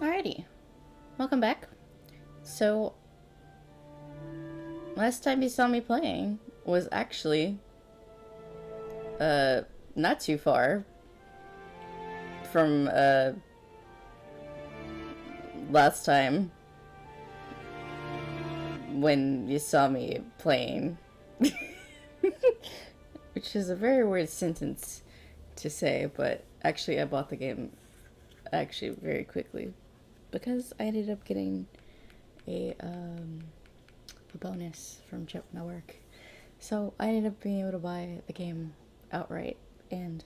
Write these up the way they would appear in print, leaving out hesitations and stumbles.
Alrighty, welcome back. So, last time you saw me playing was actually, not too far from, last time when you saw me playing. Which is a very weird sentence to say, but actually I bought the game actually very quickly because I ended up getting a bonus from my work. So I ended up being able to buy the game outright, and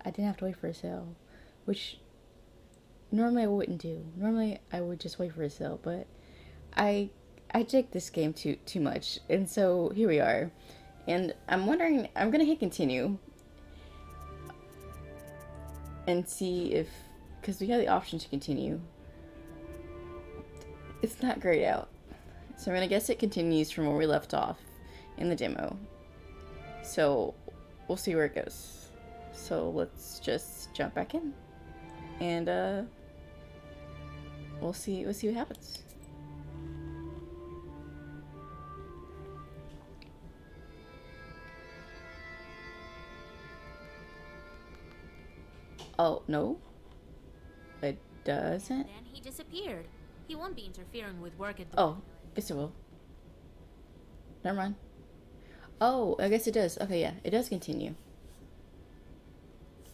I didn't have to wait for a sale, which normally I wouldn't do. Normally I would just wait for a sale, but I dig this game too much, and so here we are. And I'm wondering, I'm gonna hit continue and see if, because we have the option to continue. It's not grayed out. So I'm gonna guess it continues from where we left off in the demo. So we'll see where it goes. So let's just jump back in, and we'll see what happens. Oh no, it doesn't. Then he disappeared. He won't be interfering with work at the Oh, yes it will. Never mind. Oh, I guess it does. Okay, yeah, it does continue.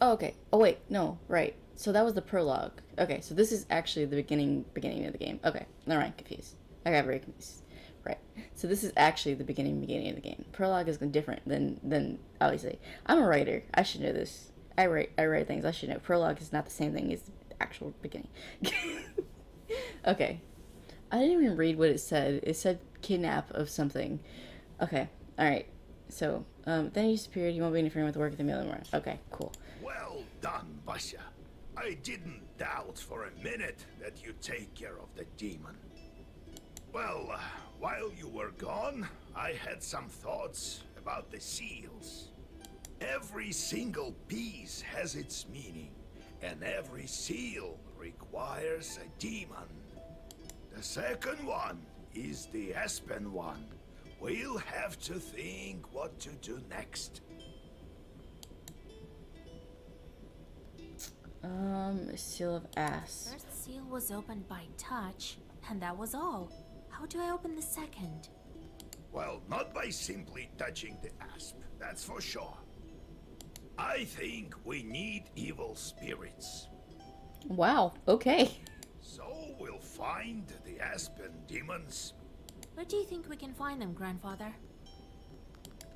Oh, okay. Oh, wait, no, right. So that was the prologue. Okay, so this is actually the beginning of the game. Okay, never mind, confused. I got very confused. Right. So this is actually the beginning of the game. Prologue is different than obviously. I'm a writer. I should know this. I write things. I should know. Prologue is not the same thing as the actual beginning. Okay. I didn't even read what it said. It said kidnap of something. Okay. All right. So, then you disappeared. You won't be interfering with work at the mill anymore. Okay, cool. Well done, Basha. I didn't doubt for a minute that you'd take care of the demon. Well, while you were gone, I had some thoughts about the seals. Every single piece has its meaning, and every seal requires a demon. The second one is the Aspen one. We'll have to think what to do next. Seal of ass. first seal was opened by touch, and that was all. How do I open the second? Well, not by simply touching the asp, that's for sure. I think we need evil spirits. Wow, okay. So we'll find the Aspen demons. Where do you think we can find them, Grandfather?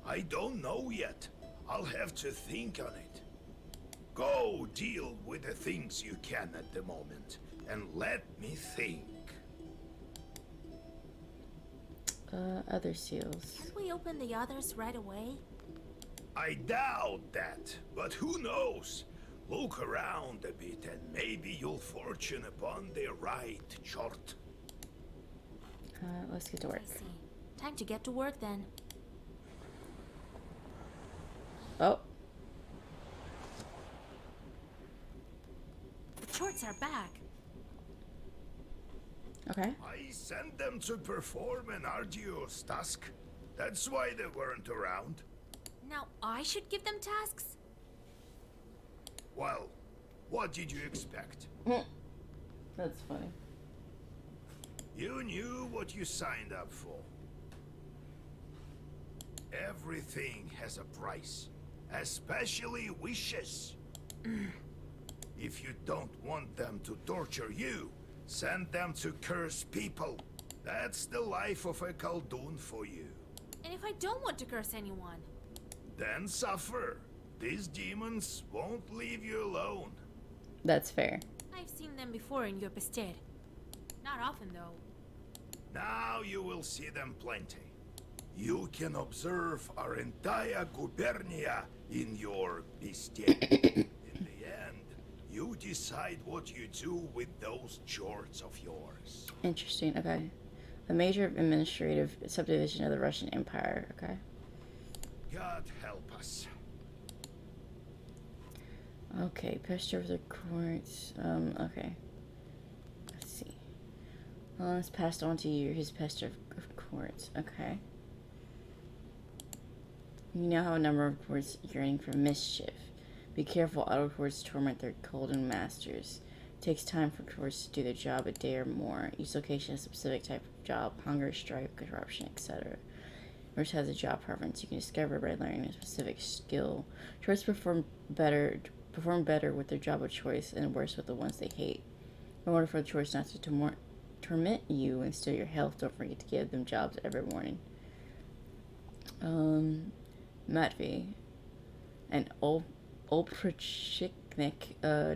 I don't know yet. I'll have to think on it. Go deal with the things you can at the moment, and let me think. Other seals. Can't we open the others right away? I doubt that, but who knows? Look around a bit and maybe you'll fortune upon the right chart. Let's get to work. I see. Time to get to work then. Oh, The shorts are back. okay. I sent them to perform an arduous task. That's why they weren't around. Now I should give them tasks? Well, what did you expect? That's funny. You knew what you signed up for. Everything has a price, especially wishes. If you don't want them to torture you, send them to curse people. That's the life of a Khaldun for you. And if I don't want to curse anyone? Then suffer. These demons won't leave you alone. That's fair. I've seen them before in Yopested. Not often though. Now you will see them plenty. You can observe our entire gubernia in your bestiary. In the end, you decide what you do with those chores of yours. Interesting. Okay. A major administrative subdivision of the Russian Empire. Okay. God help us. Okay. Pasture of the courts. Okay. Let's It's passed on to you. His pester of courts. Okay. You now have a number of courts yearning for mischief. Be careful, auto courts torment their golden masters. It takes time for courts to do their job, a day or more. Each location has a specific type of job, hunger, strife, corruption, etc. Yours has a job preference you can discover by learning a specific skill. Choice perform better with their job of choice and worse with the ones they hate. In order for the choice not to torment you and steal your health, don't forget to give them jobs every morning. Matvey, an Olprachnik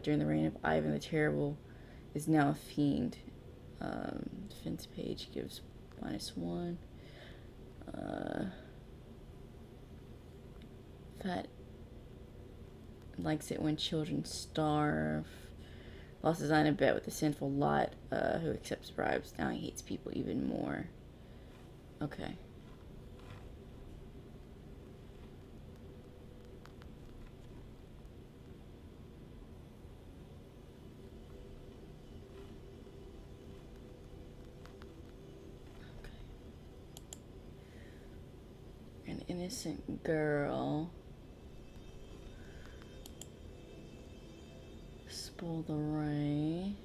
during the reign of Ivan the Terrible, is now a fiend. Defense page gives -1. That likes it when children starve. Lost his eye in a bet with a sinful Lot who accepts bribes. Now he hates people even more. Okay. An innocent girl. Spoil the ray.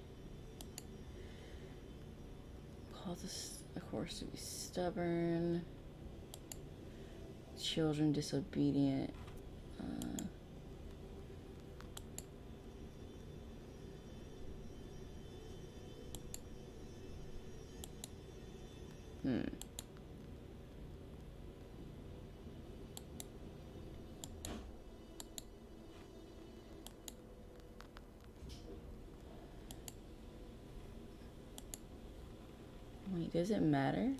Causes a horse to be stubborn. Children disobedient. Wait, does it matter?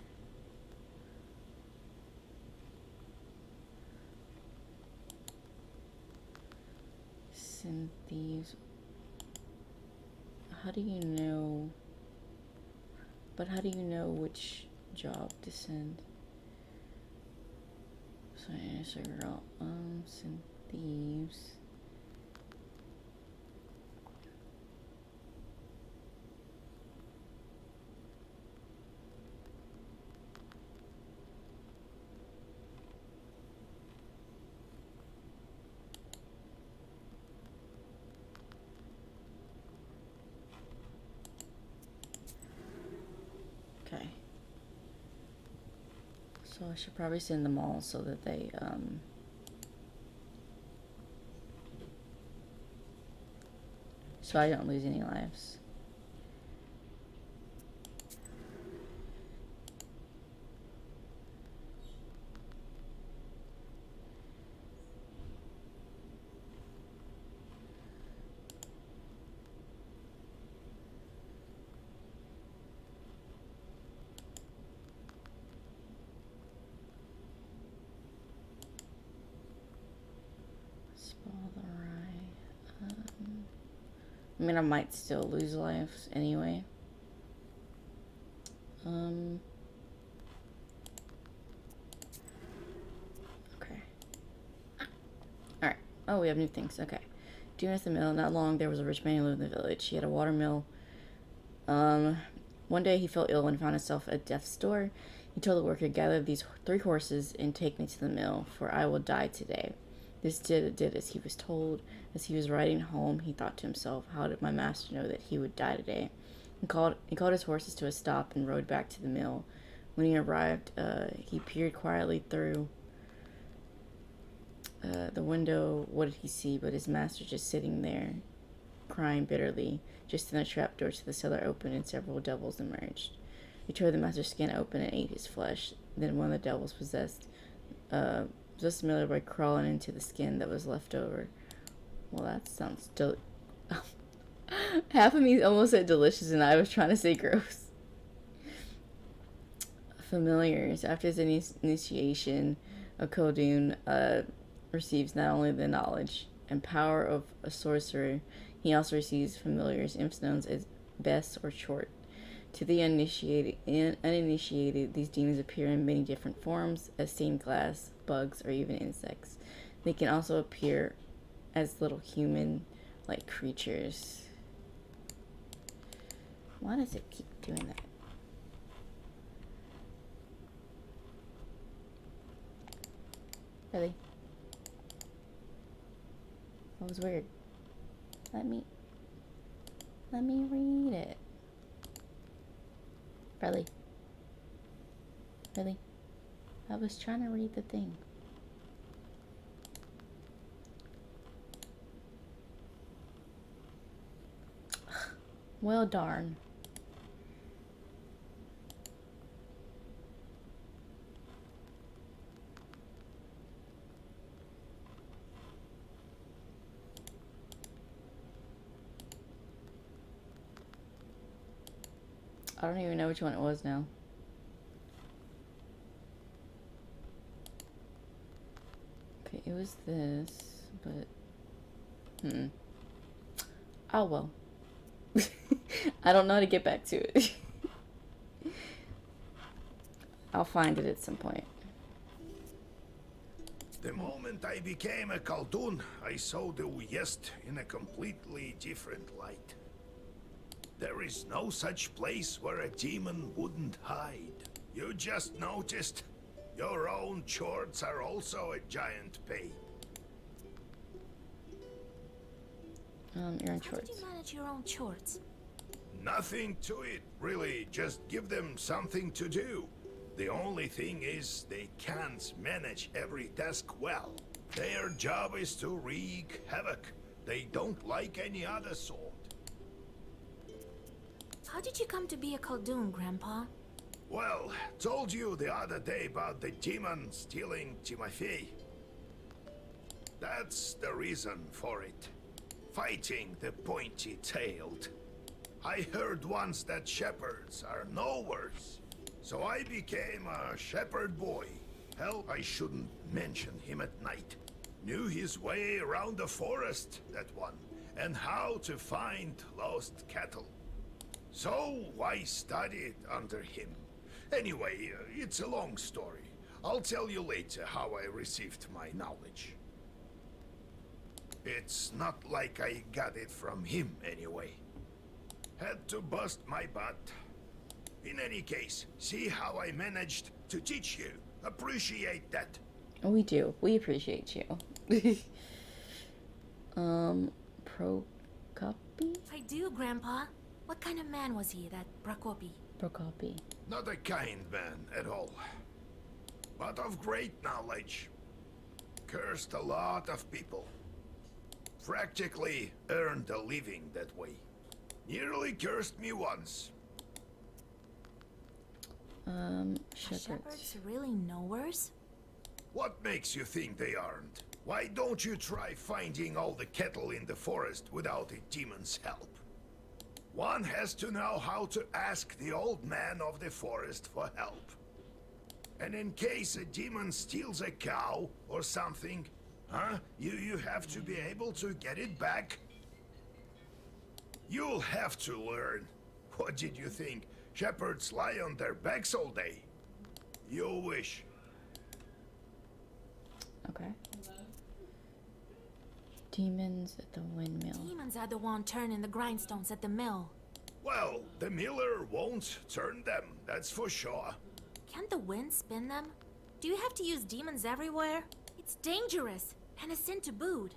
Send thieves. How do you know? But how do you know which job to send? So I girl. Send thieves. Okay. So I should probably send them all so that they, so I don't lose any lives. I mean, I might still lose lives anyway. Okay. Alright. Oh, we have new things. Okay. Doing at the mill. Not long, there was a rich man who lived in the village. He had a water mill. One day he felt ill and found himself at death's door. He told the worker, gather these 3 horses and take me to the mill, for I will die today. This did as he was told. As he was riding home, he thought to himself, how did my master know that he would die today? He called his horses to a stop and rode back to the mill. When he arrived, he peered quietly through the window. What did he see but his master just sitting there, crying bitterly? Just then a trapdoor to the cellar opened and several devils emerged. He tore the master's skin open and ate his flesh. Then one of the devils possessed Miller by crawling into the skin that was left over. Well, that sounds half of me almost said delicious and I was trying to say gross. Familiars. After his initiation, a Khaldun receives not only the knowledge and power of a sorcerer, he also receives familiars, imps known as best or short. To the uninitiated, these demons appear in many different forms, as stained glass, bugs, or even insects. They can also appear as little human-like creatures. Why does it keep doing that? Really? That was weird. Let me read it. Really? Really? I was trying to read the thing. Well, darn. I don't even know which one it was now. Okay, it was this, but... Oh, well. I don't know how to get back to it. I'll find it at some point. The moment I became a Khaldun, I saw the West in a completely different light. There is no such place where a demon wouldn't hide. You just noticed? Your own chords are also a giant pain. You're in How did shorts. you manage your own chores? Nothing to it, really. Just give them something to do. The only thing is, they can't manage every task well. Their job is to wreak havoc. They don't like any other sort. How did you come to be a Khaldun, Grandpa? Well, told you the other day about the demon stealing Timothy. That's the reason for it. Fighting the pointy-tailed. I heard once that shepherds are no worse. So I became a shepherd boy. Hell, I shouldn't mention him at night. Knew his way around the forest, that one, and how to find lost cattle. So I studied under him. Anyway, it's a long story. I'll tell you later how I received my knowledge. It's not like I got it from him anyway. Had to bust my butt. In any case, see how I managed to teach you. Appreciate that. We do. We appreciate you. Prokopi? I do, Grandpa. What kind of man was he, that Prokopi? Prokopi. Not a kind man at all. But of great knowledge. Cursed a lot of people. Practically earned a living that way. Nearly cursed me once. Are Shepherds. shepherds really knowers? What makes you think they aren't? Why don't you try finding all the cattle in the forest without a demon's help? One has to know how to ask the old man of the forest for help. And in case a demon steals a cow or something, you have to be able to get it back. You'll have to learn. What did you think? Shepherds lie on their backs all day? You wish. Okay. Demons at the windmill. Demons are the one turning the grindstones at the mill. Well, the miller won't turn them, that's for sure. Can't the wind spin them? Do you have to use demons everywhere? It's dangerous, and a sin to boot.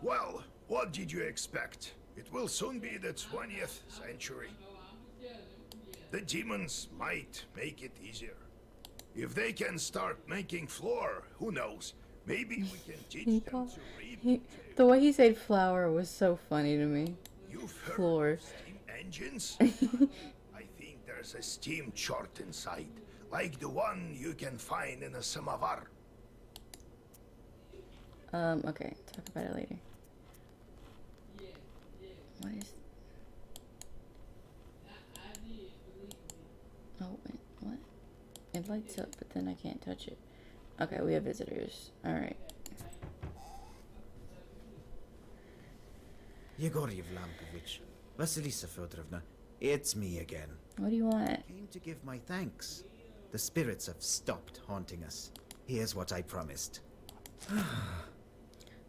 Well, what did you expect? It will soon be the 20th century. The demons might make it easier. If they can start making flour, who knows? Maybe we can teach them to read. The way he said flower was so funny to me. You've heard Floor. of steam engines? I think there's a steam chart inside, like the one you can find in a samovar. Okay, talk about it later. What is... Oh, wait, what? It lights up, but then I can't touch it. Okay, we have visitors. Alright. Yegoriev Lampovich, Vasilisa Fyodorovna, it's me again. What do you want? Came to give my thanks. The spirits have stopped haunting us. Here's what I promised.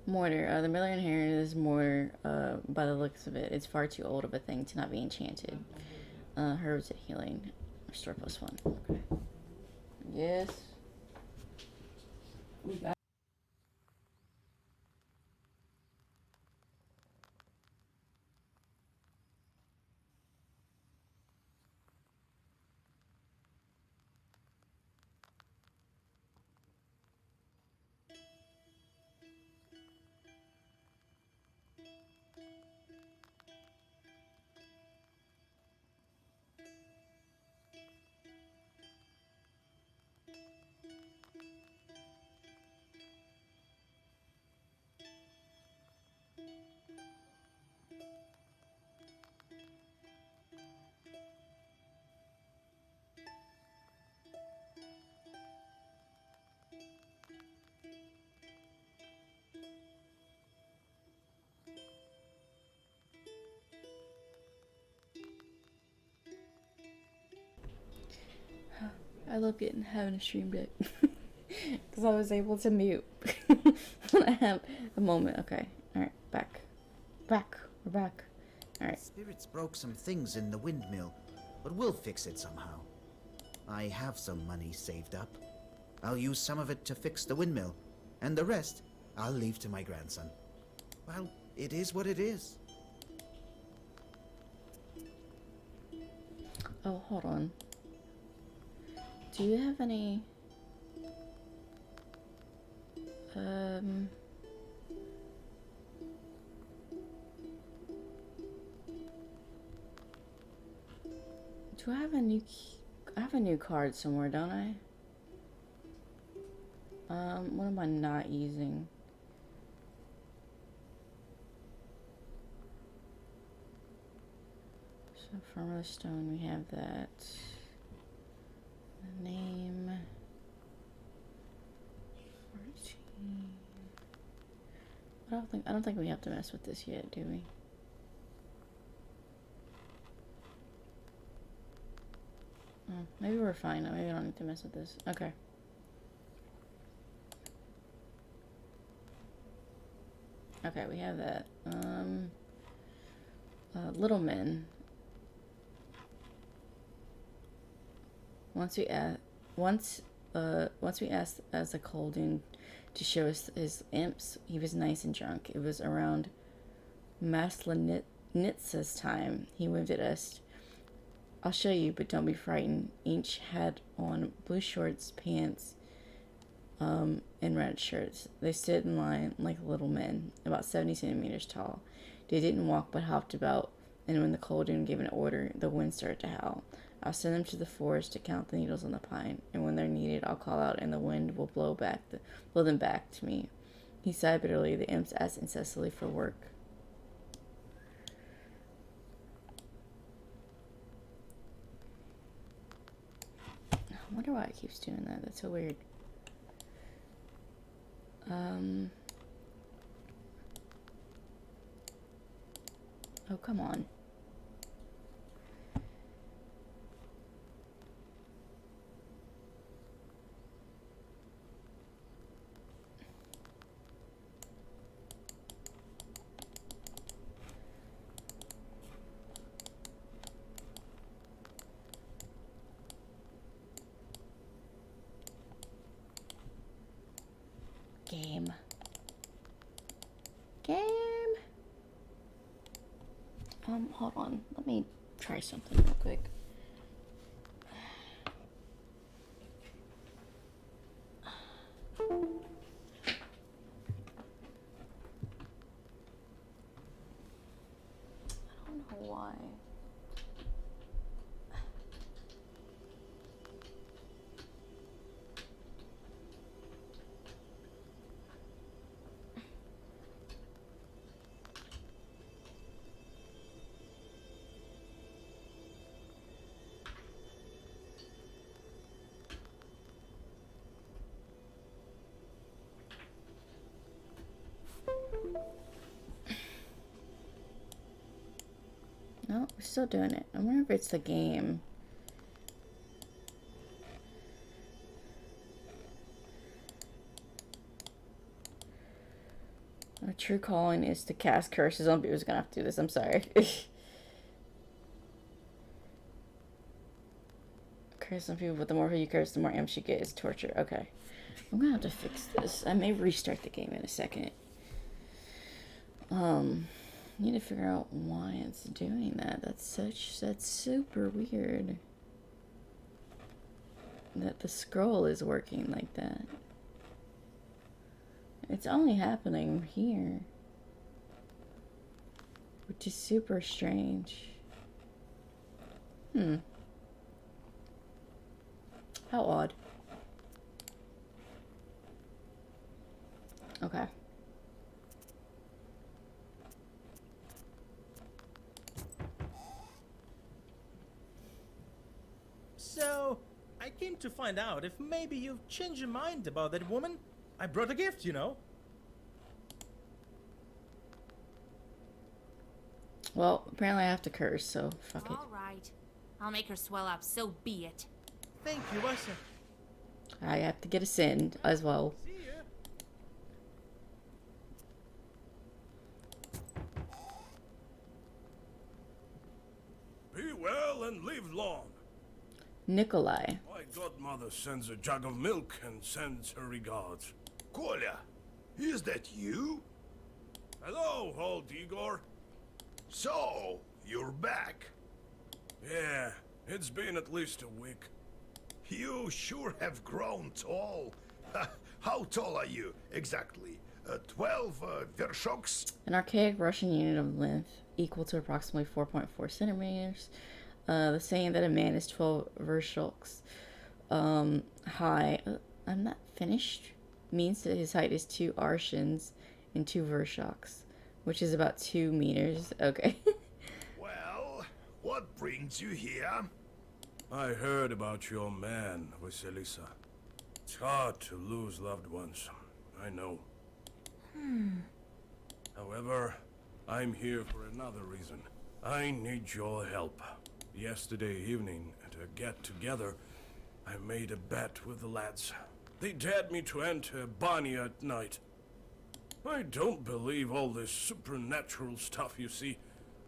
Mortar. The miller inherited this mortar, by the looks of it. It's far too old of a thing to not be enchanted. Herbs at healing. Restore +1. Okay. Yes. We got I love having a stream deck. Because I was able to mute when I have a moment. Okay, alright, back. We're back. Alright. Spirits broke some things in the windmill, but we'll fix it somehow. I have some money saved up. I'll use some of it to fix the windmill, and the rest I'll leave to my grandson. Well, it is what it is. Oh, hold on. Do you have any... Do I have a new I have a new card somewhere, don't I? What am I not using? So from the stone we have that. The name. 14. I don't think we have to mess with this yet, do we? Oh, maybe we're fine. Maybe I don't need to mess with this. Okay. Okay, we have that. Little men. Once we asked as a Colden to show us his imps, he was nice and drunk. It was around Maslenitsa's time. He winked at us. I'll show you, but don't be frightened. Each had on blue shorts, pants, and red shirts. They stood in line like little men, about 70 centimeters tall. They didn't walk but hopped about, and when the Colden gave an order, the wind started to howl. I'll send them to the forest to count the needles on the pine, and when they're needed, I'll call out, and the wind will blow them back to me. He sighed bitterly. The imps asked incessantly for work. I wonder why it keeps doing that. That's so weird. Oh, come on. Game. Hold on. Let me try something real quick. I don't know why. No, we're still doing it. I wonder if it's the game. Our true calling is to cast curses on people. Who's gonna have to do this. I'm sorry. Curse on people, but the more you curse, the more imps you get. It's torture. Okay. I'm gonna have to fix this. I may restart the game in a second. Need to figure out why it's doing that. That's super weird. That the scroll is working like that. It's only happening here. Which is super strange. How odd. Okay. So, I came to find out if maybe you've changed your mind about that woman. I brought a gift, you know. Well, apparently I have to curse, so fuck it. All right. I'll make her swell up, so be it. Thank you, Vasya. I have to get a sin as well. See ya. Be well and live long. Nikolai. My godmother sends a jug of milk and sends her regards. Kolya, is that you? Hello, old Igor. So, you're back. Yeah, it's been at least a week. You sure have grown tall. How tall are you, exactly? 12 vershoks? An archaic Russian unit of length equal to approximately 4.4 centimeters. The saying that a man is 12 vershoks high, I'm not finished, means that his height is 2 arshins and 2 vershoks, which is about 2 meters. Okay. Well, what brings you here? I heard about your man, Vasilisa. It's hard to lose loved ones, I know. However, I'm here for another reason. I need your help. Yesterday evening, at a get-together, I made a bet with the lads. They dared me to enter Banya at night. I don't believe all this supernatural stuff you see.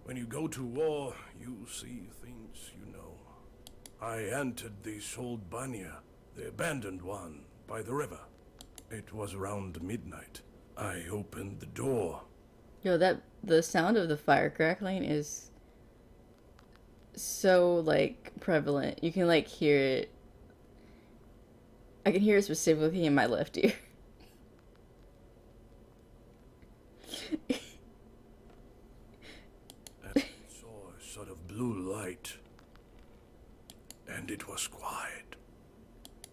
When you go to war, you see things you know. I entered this old Banya, the abandoned one, by the river. It was around midnight. I opened the door. Yo, the sound of the fire crackling is so, like, prevalent. You can, like, hear it. I can hear it specifically in my left ear. And I saw a sort of blue light. And it was quiet.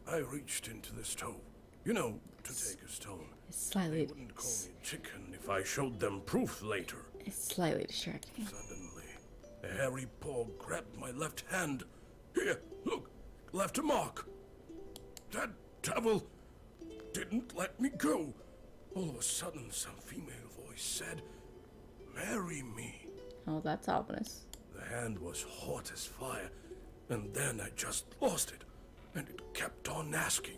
I reached into the stove. You know, to take a stone. It's slightly, They wouldn't call me chicken if I showed them proof later. it's slightly distracting. Suddenly, a hairy paw grabbed my left hand. Here, look, left a mark. That devil didn't let me go. All of a sudden, some female voice said, "Marry me." Oh, that's ominous. The hand was hot as fire, and then I just lost it, and it kept on asking.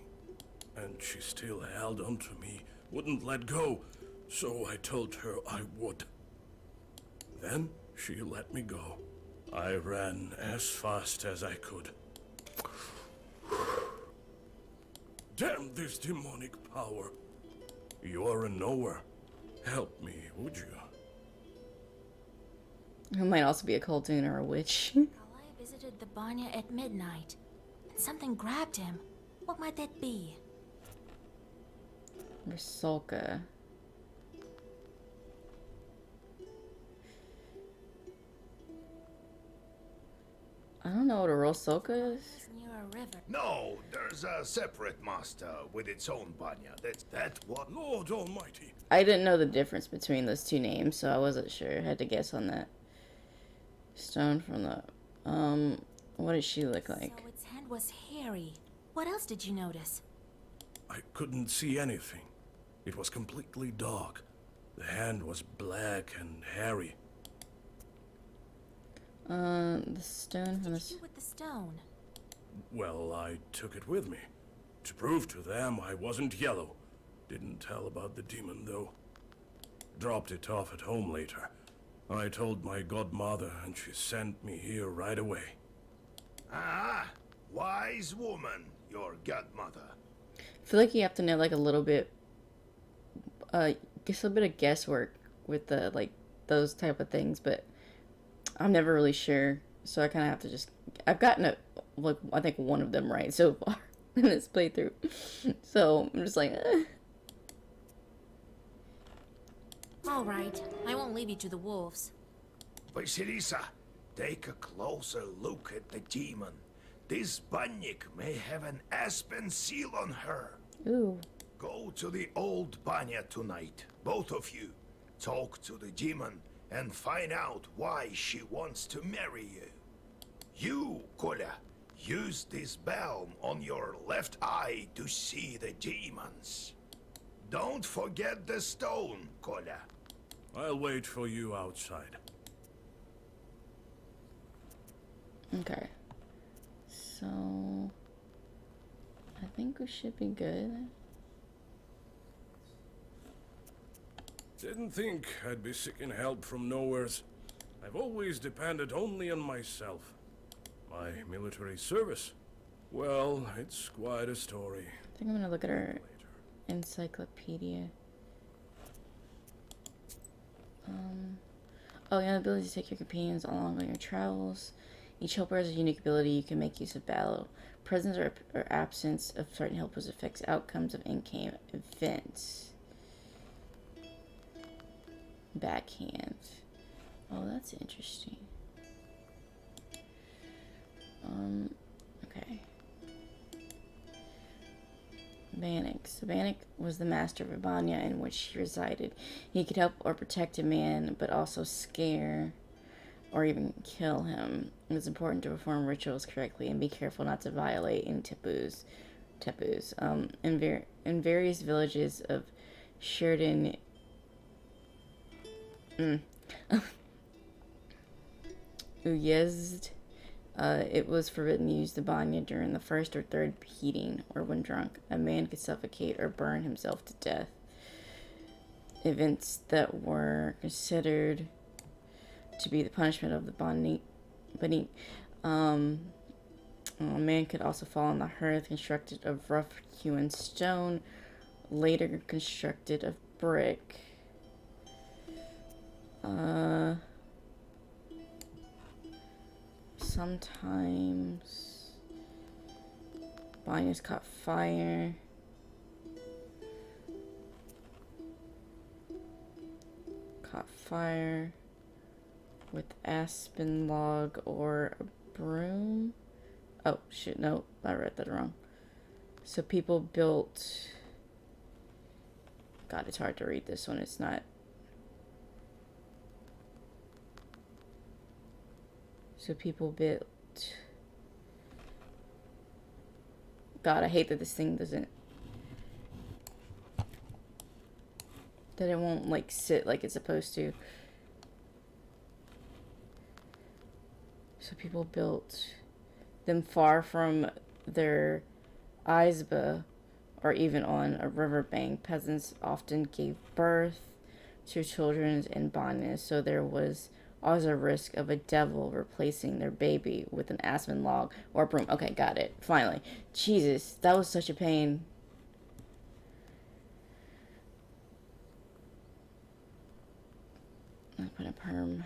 And she still held on to me, wouldn't let go, so I told her I would. Then she let me go. I ran as fast as I could. Damn this demonic power. You're a knower. Help me, would you? Who might also be a Khaldun or a witch. Nikolai visited the Banya at midnight, and something grabbed him. What might that be? Rusalka. I don't know what a Rusalka is. It's near a river. No, there's a separate master with its own banya. That's that what? Lord Almighty. I didn't know the difference between those two names, so I wasn't sure. I had to guess on that. Stone from the... what does she look like? So its hand was hairy. What else did you notice? I couldn't see anything. It was completely dark. The hand was black and hairy. The stone from What did the... you do with the stone? Well, I took it with me. To prove to them I wasn't yellow. Didn't tell about the demon, though. Dropped it off at home later. I told my godmother, and she sent me here right away. Ah, wise woman, your godmother. I feel like you have to know, like, a little bit... just a bit of guesswork with the, like, those type of things, but... I'm never really sure, so I kind of have to just... I've gotten, like, I think one of them right so far in this playthrough. So, I'm just like, All right, I won't leave you to the wolves. Vasilisa, take a closer look at the demon. This Bannik may have an aspen seal on her. Ooh. Go to the old Banya tonight, both of you. Talk to the demon and find out why she wants to marry you. You, Kolya, use this balm on your left eye to see the demons. Don't forget the stone, Kolya. I'll wait for you outside. Okay. So... I think we should be good. Didn't think I'd be seeking help from nowheres. I've always depended only on myself. My military service. Well, it's quite a story. I think I'm gonna look at our encyclopedia. Oh, you have the ability to take your companions along on your travels. Each helper has a unique ability you can make use of battle. Presence or absence of certain helpers affects outcomes of in-game events. Backhand. Oh, that's interesting. Okay. Bannock. So Bannock was the master of Ibania in which he resided. He could help or protect a man, but also scare or even kill him. It was important to perform rituals correctly and be careful not to violate any taboos. In various villages of Sheridan, Uyezd, it was forbidden to use the banya during the first or third heating, or when drunk. A man could suffocate or burn himself to death. Events that were considered to be the punishment of the bani. A man could also fall on the hearth constructed of rough-hewn stone, later constructed of brick. Sometimes binders caught fire. With aspen log or a broom. Oh shit, no, I read that wrong. So people built, God, it's hard to read this one. It's not. So people built. God, I hate that this thing doesn't. That it won't like sit like it's supposed to. So people built them far from their Izba or even on a riverbank. Peasants often gave birth to children in bondage, so there was always a risk of a devil replacing their baby with an aspen log or a broom. Okay, got it. Finally. Jesus, that was such a pain. I put a perm.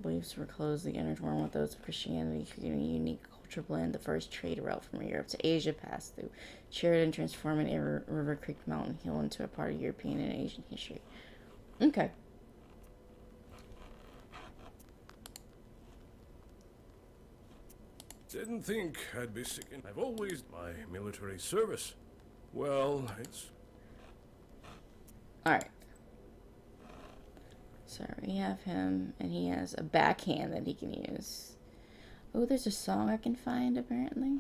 Beliefs were closely intertwined with those of Christianity, creating a unique culture blend. The first trade route from Europe to Asia passed through Sheridan, transforming a River Creek mountain hill into a part of European and Asian history. Okay. Didn't think I'd be seeking. I've always my military service. Well, it's. Alright. So we have him, and he has a backhand that he can use. Oh, there's a song I can find, apparently.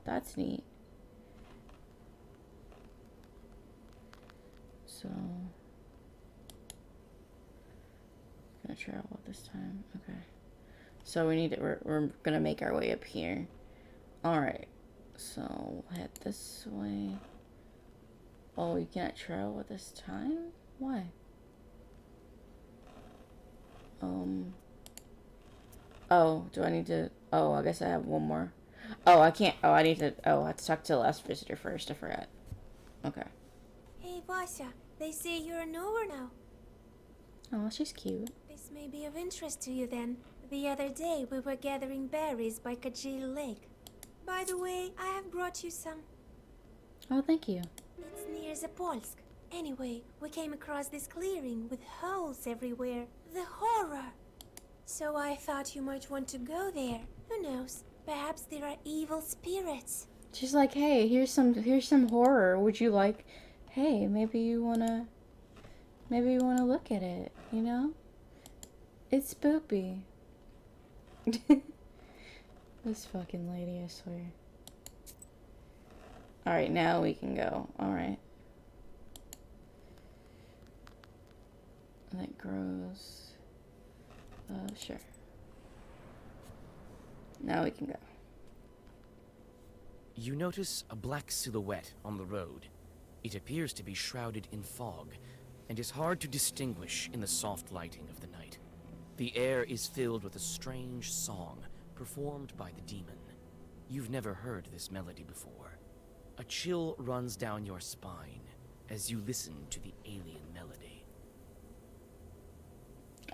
That's neat. So, gonna travel this time. Okay. So we need to, we're gonna make our way up here. Alright. So we'll head this way. Oh, you can't travel at this time? Why? Oh, do I need to? Oh, I guess I have one more. Oh, I can't. Oh, I need to. Oh, I have to talk to the last visitor first. I forgot. Okay. Hey, Vasya, they say you're a knower now. Oh, she's cute. This may be of interest to you then. The other day, we were gathering berries by Kajil Lake. By the way, I have brought you some. Oh, thank you. It's near Zapolsk. Anyway, we came across this clearing with holes everywhere. The horror! So I thought you might want to go there. Who knows? Perhaps there are evil spirits. She's like, hey, here's some horror. Would you like? Hey, maybe you wanna look at it. You know, it's spoopy. This fucking lady, I swear. All right, now we can go. All right. That grows. Sure. Now we can go. You notice a black silhouette on the road. It appears to be shrouded in fog, and is hard to distinguish in the soft lighting of the night. The air is filled with a strange song, performed by the demon. You've never heard this melody before. A chill runs down your spine as you listen to the alien melody.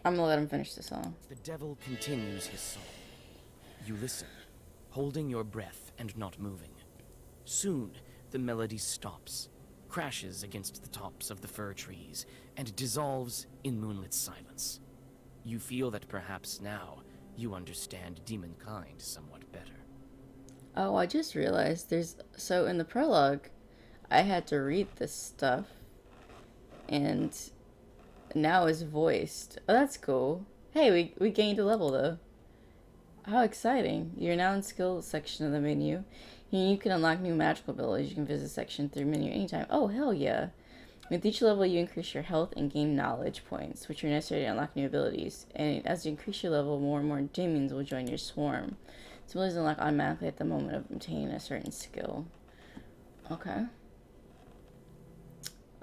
I'm gonna let him finish the song. The devil continues his song. You listen, holding your breath and not moving. Soon, the melody stops, crashes against the tops of the fir trees, and dissolves in moonlit silence. You feel that perhaps now you understand demonkind somewhat better. Oh, I just realized so in the prologue, I had to read this stuff, and now it's voiced. Oh, that's cool. Hey, we gained a level though. How exciting. You're now in skills section of the menu. Here you can unlock new magical abilities. You can visit section through menu anytime. Oh, hell yeah. With each level, you increase your health and gain knowledge points, which are necessary to unlock new abilities. And as you increase your level, more and more demons will join your swarm. Some abilities unlock automatically at the moment of obtaining a certain skill. Okay.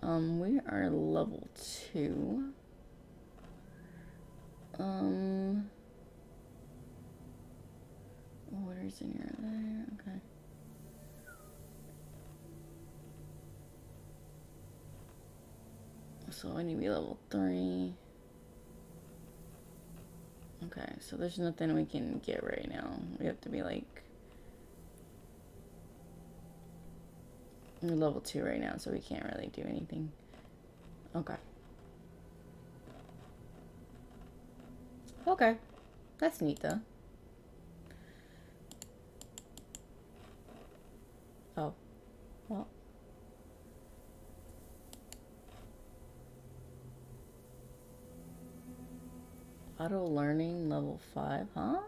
We are level 2. Orders in here there. Okay. So I need to be level 3. Okay, so there's nothing we can get right now. We have to be like... We're level 2 right now, so we can't really do anything. Okay. Okay. That's neat, though. Oh. Well. Auto learning level 5, huh?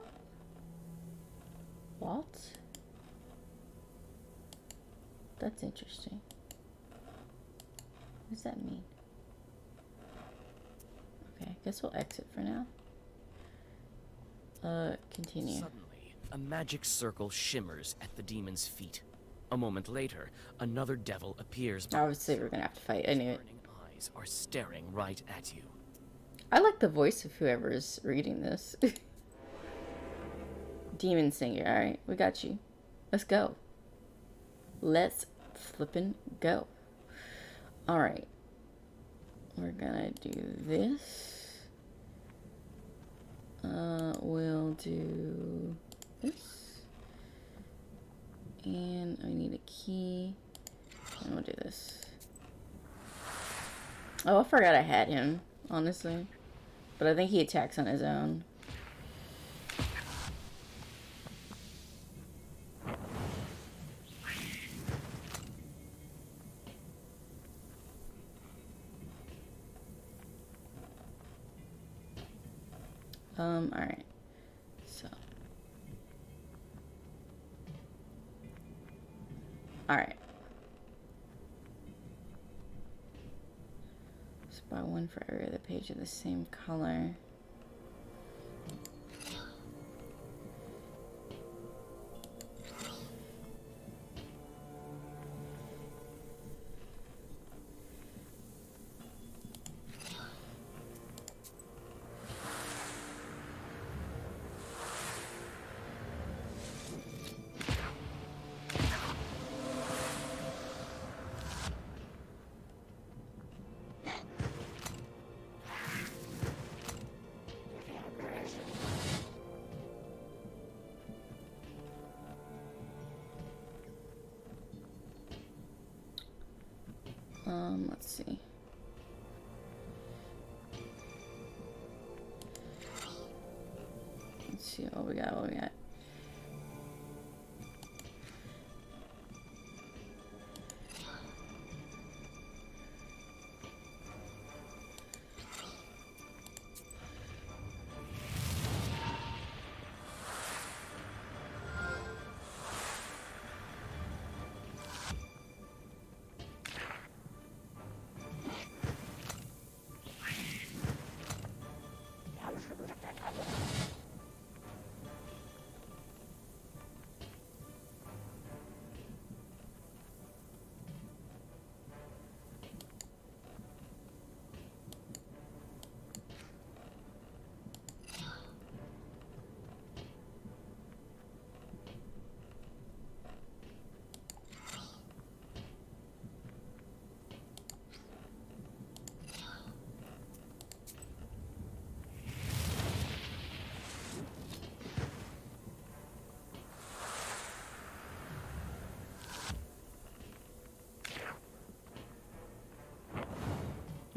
What? That's interesting. What does that mean? Okay, I guess we'll exit for now. Continue. Suddenly, a magic circle shimmers at the demon's feet. A moment later, another devil appears. Obviously, we're gonna have to fight. I knew it. Burning eyes are staring right at you. I like the voice of whoever's reading this. Demon singer, alright, we got you. Let's go. Let's flippin' go. Alright. We're gonna do this. We'll do this. And I need a key. And we'll do this. Oh, I forgot I had him, honestly. But I think he attacks on his own. Alright. So. Alright. Just buy one for every other page of the same color. Let's see. Let's see what we got.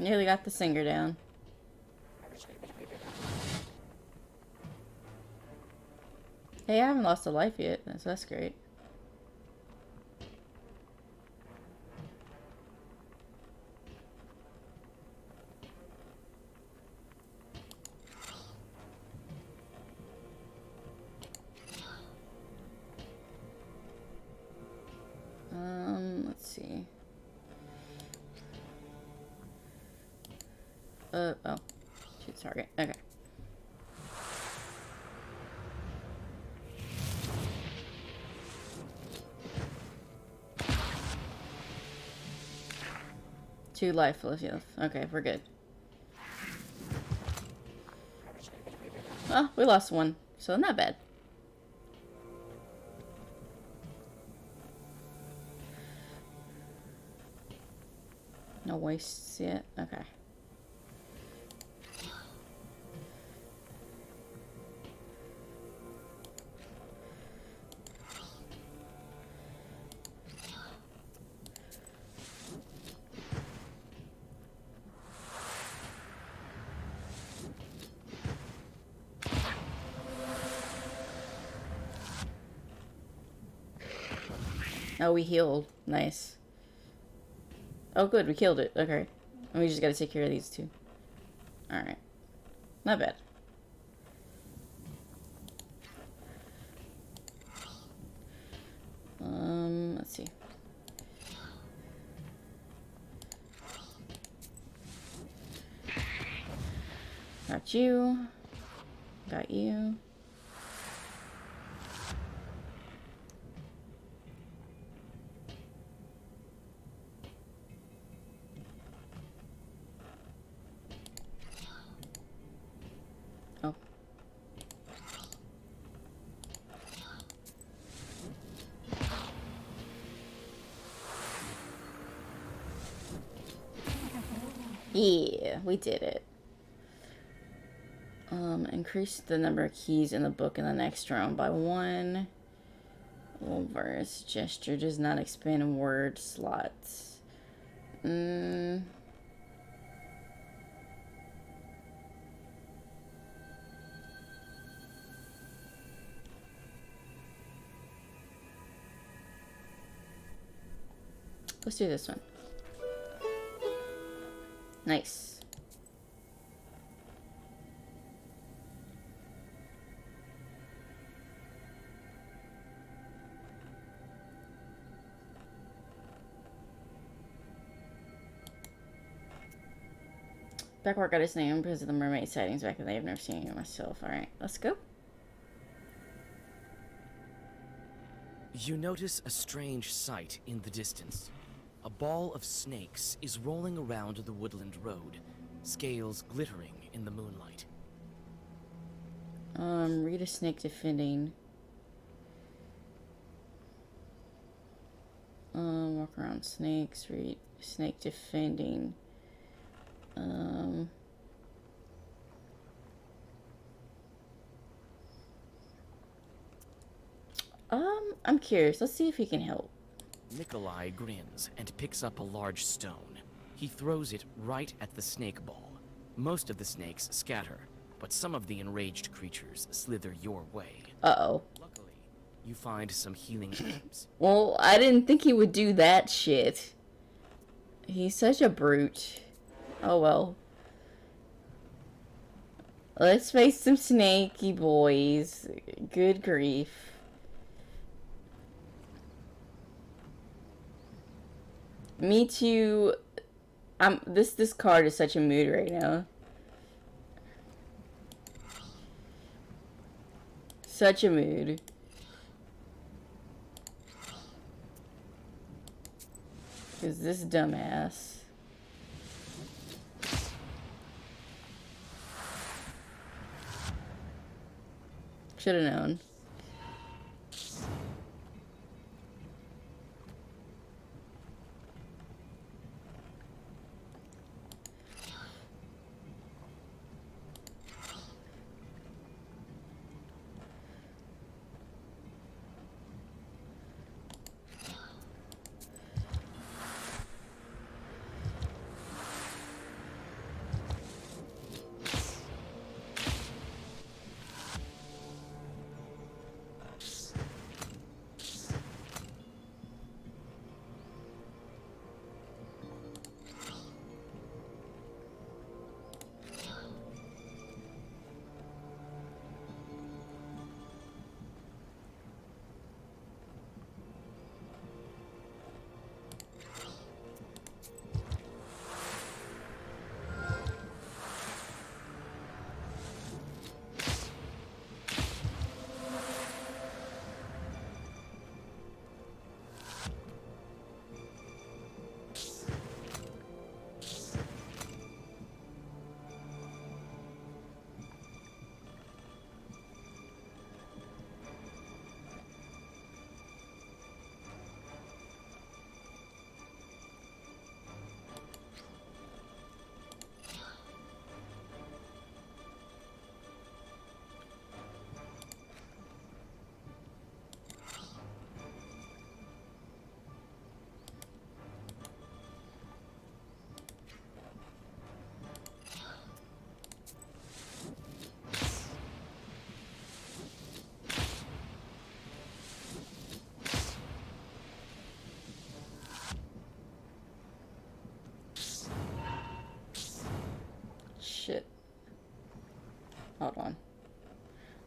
Nearly got the singer down. Hey, I haven't lost a life yet, so that's great. Let's see. Oh. Shoot target. Okay. Two life left. Okay, we're good. Oh, we lost one, so not bad. No wastes yet. Okay. Oh, we healed. Nice. Oh, good. We killed it. Okay. And we just gotta take care of these two. Alright. Not bad. Let's see. Got you. Got you. Oh. Yeah, we did it. Increase the number of keys in the book in the next round by 1. Little verse. Gesture does not expand word slots. Let's do this one. Nice. Backward got his name because of the mermaid sightings back in the day. I've never seen it myself. Alright, let's go. You notice a strange sight in the distance. A ball of snakes is rolling around the woodland road, scales glittering in the moonlight. Read a snake defending. Walk around snakes, read snake defending. I'm curious. Let's see if he can help. Nikolai grins and picks up a large stone. He throws it right at the snake ball. Most of the snakes scatter, but some of the enraged creatures slither your way. Uh-oh. Luckily, you find some healing herbs. Well, I didn't think he would do that shit. He's such a brute. Oh well. Let's face some snaky boys. Good grief. Me too. This card is such a mood right now. Such a mood. Cause this dumbass. Should have known.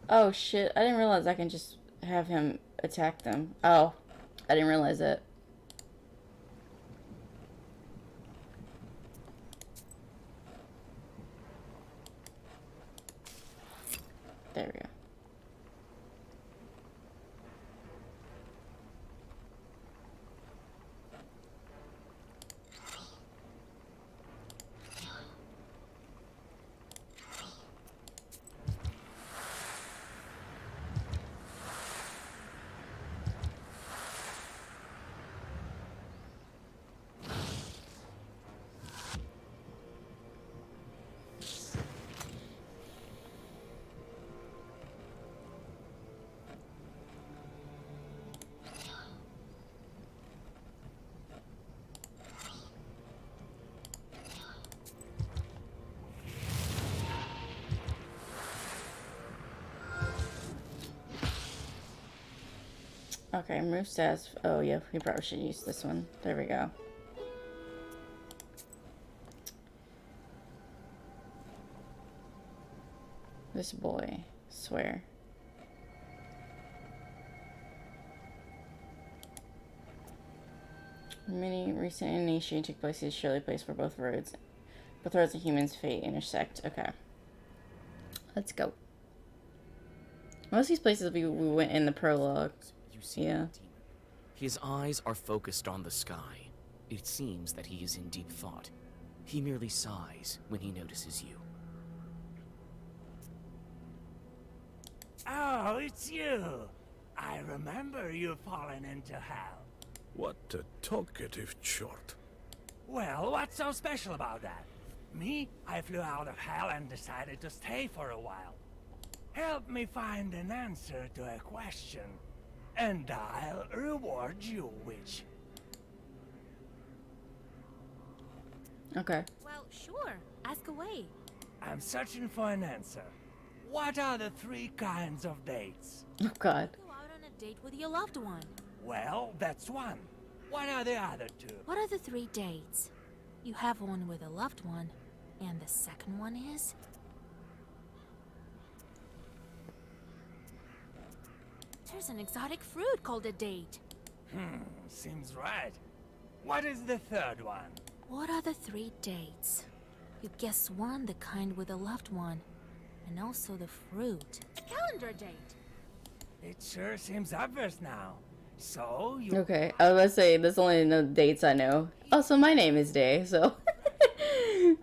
Oh shit, I didn't realize I can just have him attack them. Oh, I didn't realize that. There we go. Okay, move stats. Oh yeah, we probably should use this one. There we go. This boy, swear. Many recent initiation took place is surely place where both roads and humans' fate intersect. Okay. Let's go. Most of these places we went in the prologue. You see Yeah. the demon. His eyes are focused on the sky. It seems that he is in deep thought. He merely sighs when he notices you. Oh, it's you. I remember you falling into hell. What a talkative chort. Well, what's so special about that? Me, I flew out of hell and decided to stay for a while. Help me find an answer to a question, and I'll reward you, witch. Okay. Well, sure. Ask away. I'm searching for an answer. What are the 3 kinds of dates? Oh god. Go out on a date with your loved one. Well, that's one. What are the other 2? What are the 3 dates? You have one with a loved one, and the second one is? There's an exotic fruit called a date. Seems right. What is the 3rd one? What are the 3 dates? You guess one, the kind with a loved one, and also the fruit. A calendar date. It sure seems obvious now. So, you... Okay. I was gonna say there's only no dates I know. Also, my name is Day, so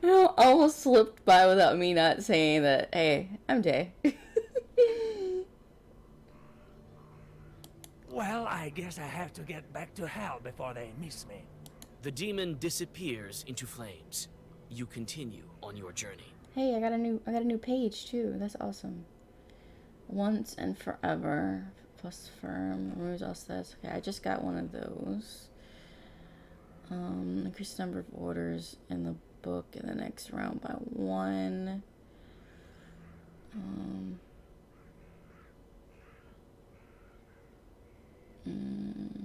I almost slipped by without me not saying that. Hey, I'm Day. Well, I guess I have to get back to hell before they miss me. The demon disappears into flames. You continue on your journey. Hey, I got a new page too. That's awesome. Once and forever plus firm removes all stats. Okay, I just got one of those. Increase the number of orders in the book in the next round by 1. I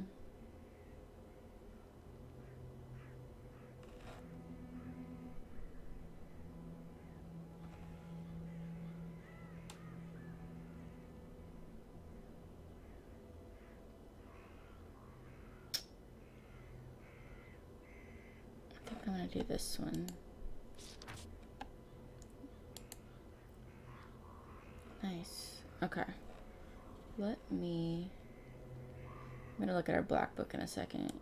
think I'm gonna do this one. Nice. Okay. I'm gonna look at our black book in a second.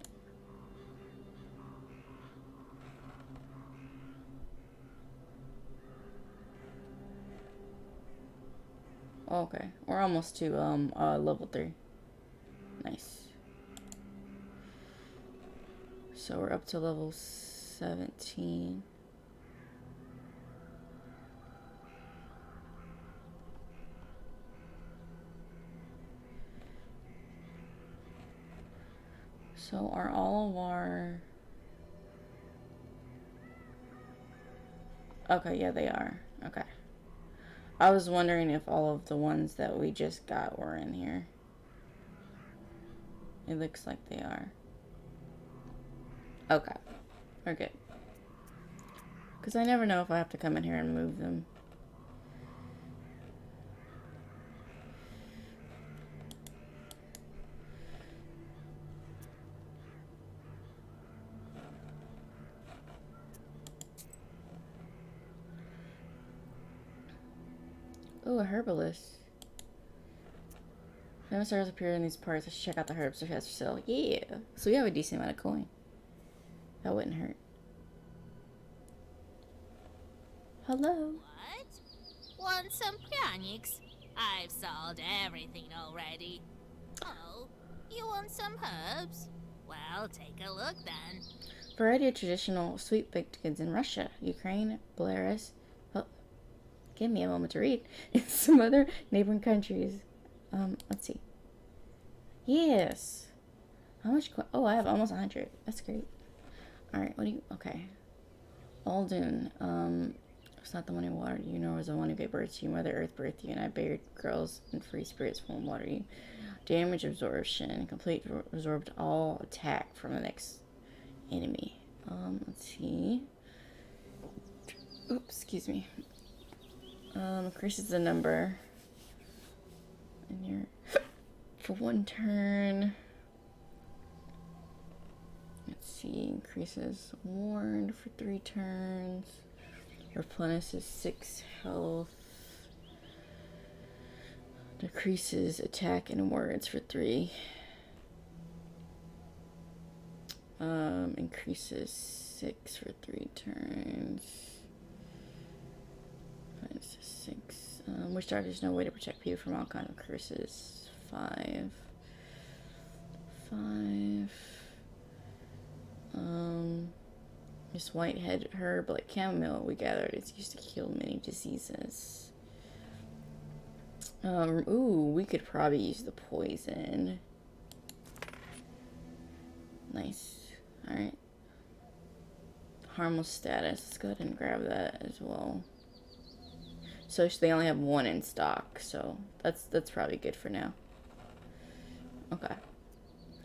Okay, we're almost to level 3. Nice. So we're up to level 17. So are all of our... Okay, yeah, they are. Okay. I was wondering if all of the ones that we just got were in here. It looks like they are. Okay. We're good. Because I never know if I have to come in here and move them. Oh, a herbalist. Famous stars appear in these parts. Let's check out the herbs that has for sale. Yeah. So we have a decent amount of coin. That wouldn't hurt. Hello. What? Want some pranics? I've sold everything already. Oh, you want some herbs? Well, take a look then. Variety of traditional sweet baked goods in Russia, Ukraine, Belarus. Oh, give me a moment to read. Some other neighboring countries. Let's see. Yes. How much? Oh, I have almost 100. That's great. All right. What do you? Okay. Aldun. It's not the one who watered you, nor was the one who gave birth to you. Mother Earth birthed you, and I buried girls and free spirits won't water you. Damage absorption. Complete absorbed all attack from the next enemy. Let's see. Oops, excuse me. Increases the number. And you're for 1 turn. Let's see. Increases warned for 3 turns. Replenishes 6 health. Decreases attack and words for 3. Increases 6 for 3 turns. 5, 6. Which there's no way to protect people from all kinds of curses. 5. 5. This whitehead herb like chamomile we gathered. It's used to kill many diseases. Ooh, we could probably use the poison. Nice. Alright. Harmless status. Let's go ahead and grab that as well. So they only have 1 in stock, so that's probably good for now. Okay.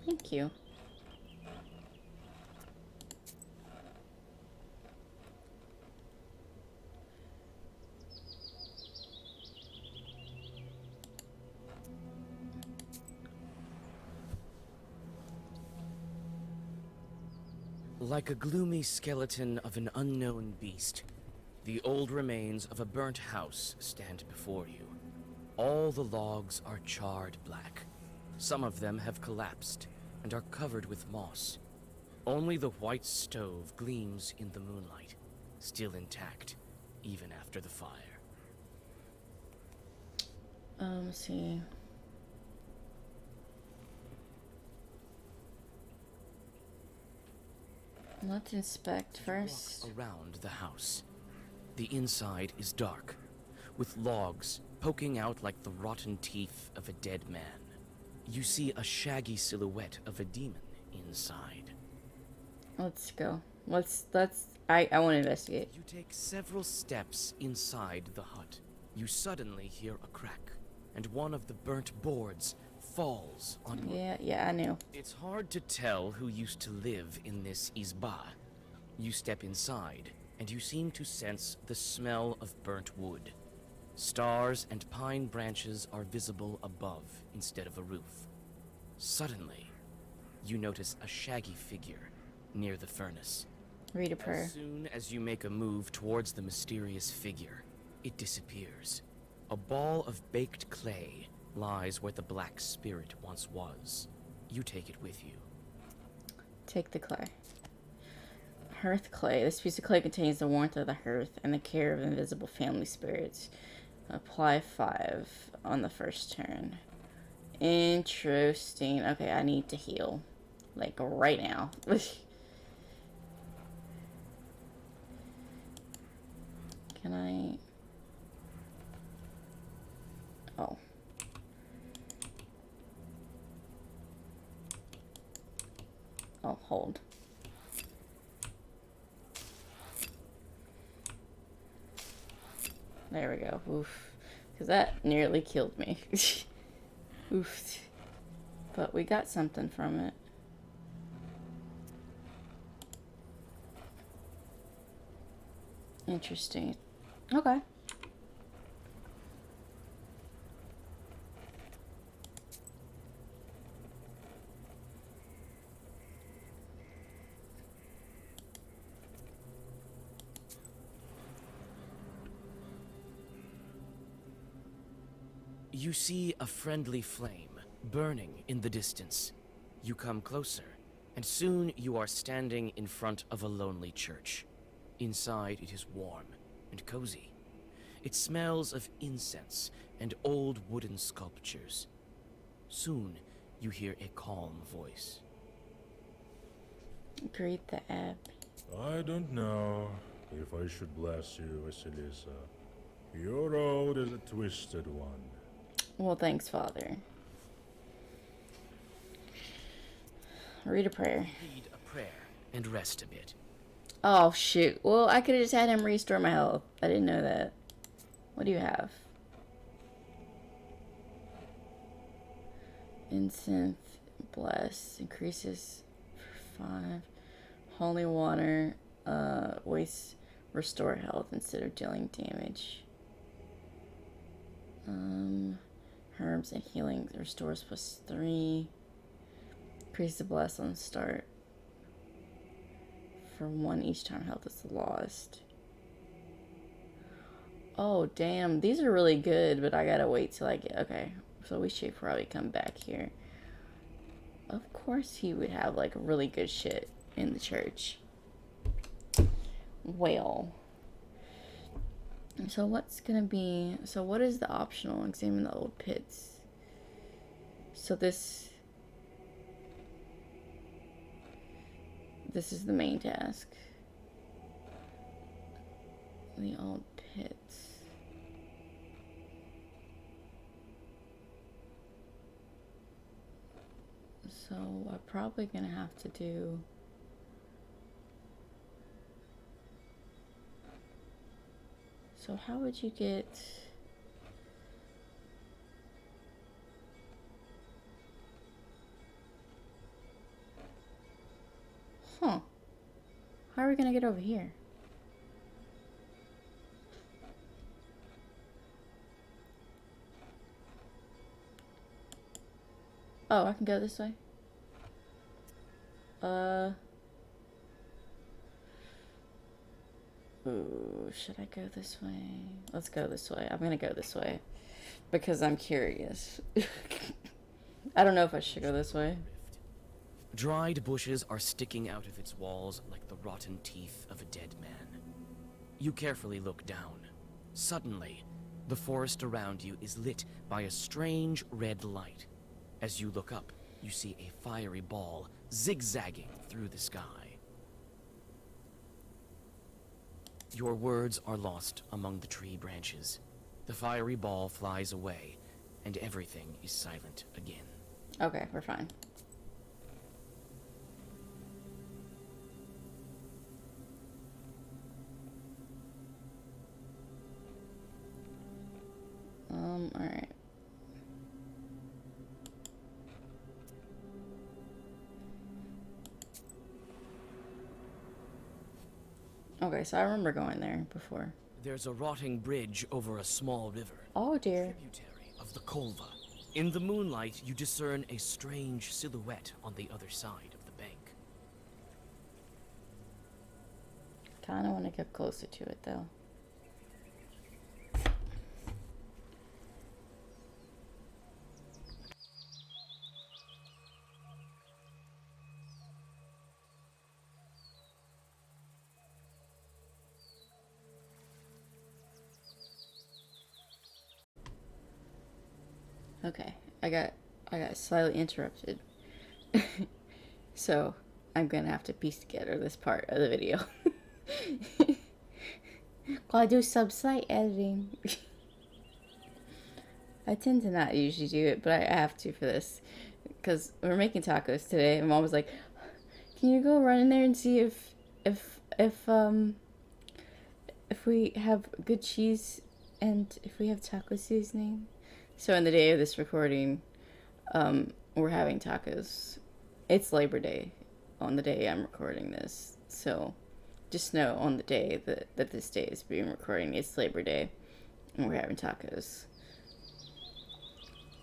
Thank you. Like a gloomy skeleton of an unknown beast, the old remains of a burnt house stand before you. All the logs are charred black. Some of them have collapsed and are covered with moss. Only the white stove gleams in the moonlight, still intact, even after the fire. Let's see. Let's inspect first. Walk around the house. The inside is dark, with logs poking out like the rotten teeth of a dead man. You see a shaggy silhouette of a demon inside. Let's go. I want to investigate. You take several steps inside the hut. You suddenly hear a crack, and one of the burnt boards falls on you. Yeah, I knew. It's hard to tell who used to live in this izba. You step inside, and you seem to sense the smell of burnt wood. Stars and pine branches are visible above instead of a roof. Suddenly, you notice a shaggy figure near the furnace. Read a prayer. As soon as you make a move towards the mysterious figure, it disappears. A ball of baked clay lies where the black spirit once was. You take it with you. Take the clay. Hearth clay. This piece of clay contains the warmth of the hearth and the care of invisible family spirits. Apply 5 on the first turn. Interesting. Okay, I need to heal. Like, right now. Can I... Oh. Oh, hold. There we go. Oof. Because that nearly killed me. Oof. But we got something from it. Interesting. Okay. You see a friendly flame burning in the distance. You come closer, and soon you are standing in front of a lonely church. Inside it is warm and cozy. It smells of incense and old wooden sculptures. Soon you hear a calm voice. Greet the app. I don't know if I should bless you, Vasilisa. Your road is a twisted one. Well, thanks, Father. Read a prayer. Read a prayer and rest a bit. Oh, shoot. Well, I could have just had him restore my health. I didn't know that. What do you have? Incense, bless, increases for 5. Holy water, waste, restore health instead of dealing damage. Herbs and healing restores +3. Increase the bless on the start. For 1 each time health is lost. Oh, damn. These are really good, but I gotta wait till I get... Okay, so we should probably come back here. Of course he would have, like, really good shit in the church. Well. So what's gonna be... So what is the optional? Examine the old pits. So this is the main task. The old pits. So I'm probably gonna have to do... So how would you get... Huh. How are we gonna get over here? Oh, I can go this way? Ooh, should I go this way? Let's go this way. I'm gonna go this way. Because I'm curious. I don't know if I should go this way. Dried bushes are sticking out of its walls like the rotten teeth of a dead man. You carefully look down. Suddenly, the forest around you is lit by a strange red light. As you look up, you see a fiery ball zigzagging through the sky. Your words are lost among the tree branches. The fiery ball flies away, and everything is silent again. Okay, we're fine. Alright. Okay, so I remember going there before. There's a rotting bridge over a small river. Oh dear. Tributary of the Kolva. In the moonlight, you discern a strange silhouette on the other side of the bank. Kinda want to get closer to it though. Okay, I got slightly interrupted. So, I'm gonna have to piece together this part of the video. While I do some slight editing. I tend to not usually do it, but I have to for this. Because we're making tacos today, and Mom was like, can you go run in there and see if we have good cheese and if we have taco seasoning? So on the day of this recording, we're having tacos. It's Labor Day on the day I'm recording this. So just know on the day that this day is being recording, it's Labor Day and we're having tacos.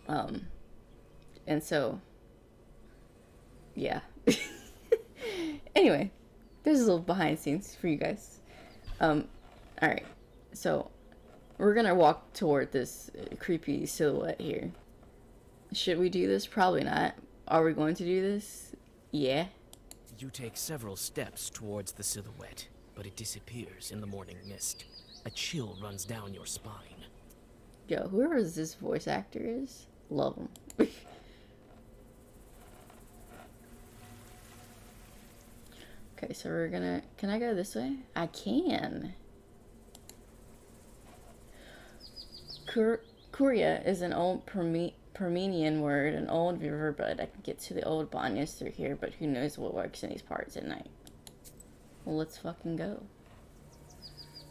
And so, yeah. Anyway, there's a little behind the scenes for you guys. Alright, so We're gonna walk toward this creepy silhouette here. Should we do this? Probably not. Are we going to do this? Yeah. You take several steps towards the silhouette, but it disappears in the morning mist. A chill runs down your spine. Yo, whoever this voice actor is, love him. Okay, so we're gonna... Can I go this way? I can. Kuria is an old Permenian word, an old river, but I can get to the old Banyas through here, but who knows what works in these parts at night. Well, let's fucking go.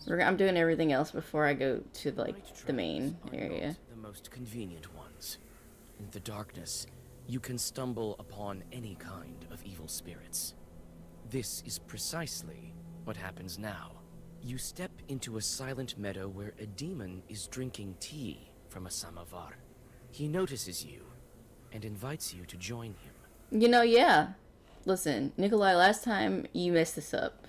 I'm doing everything else before I go to, like, the main area. The most convenient ones. In the darkness, you can stumble upon any kind of evil spirits. This is precisely what happens now. You step into a silent meadow where a demon is drinking tea from a samovar. He notices you and invites you to join him. You know, yeah. Listen, Nikolai, last time you messed this up.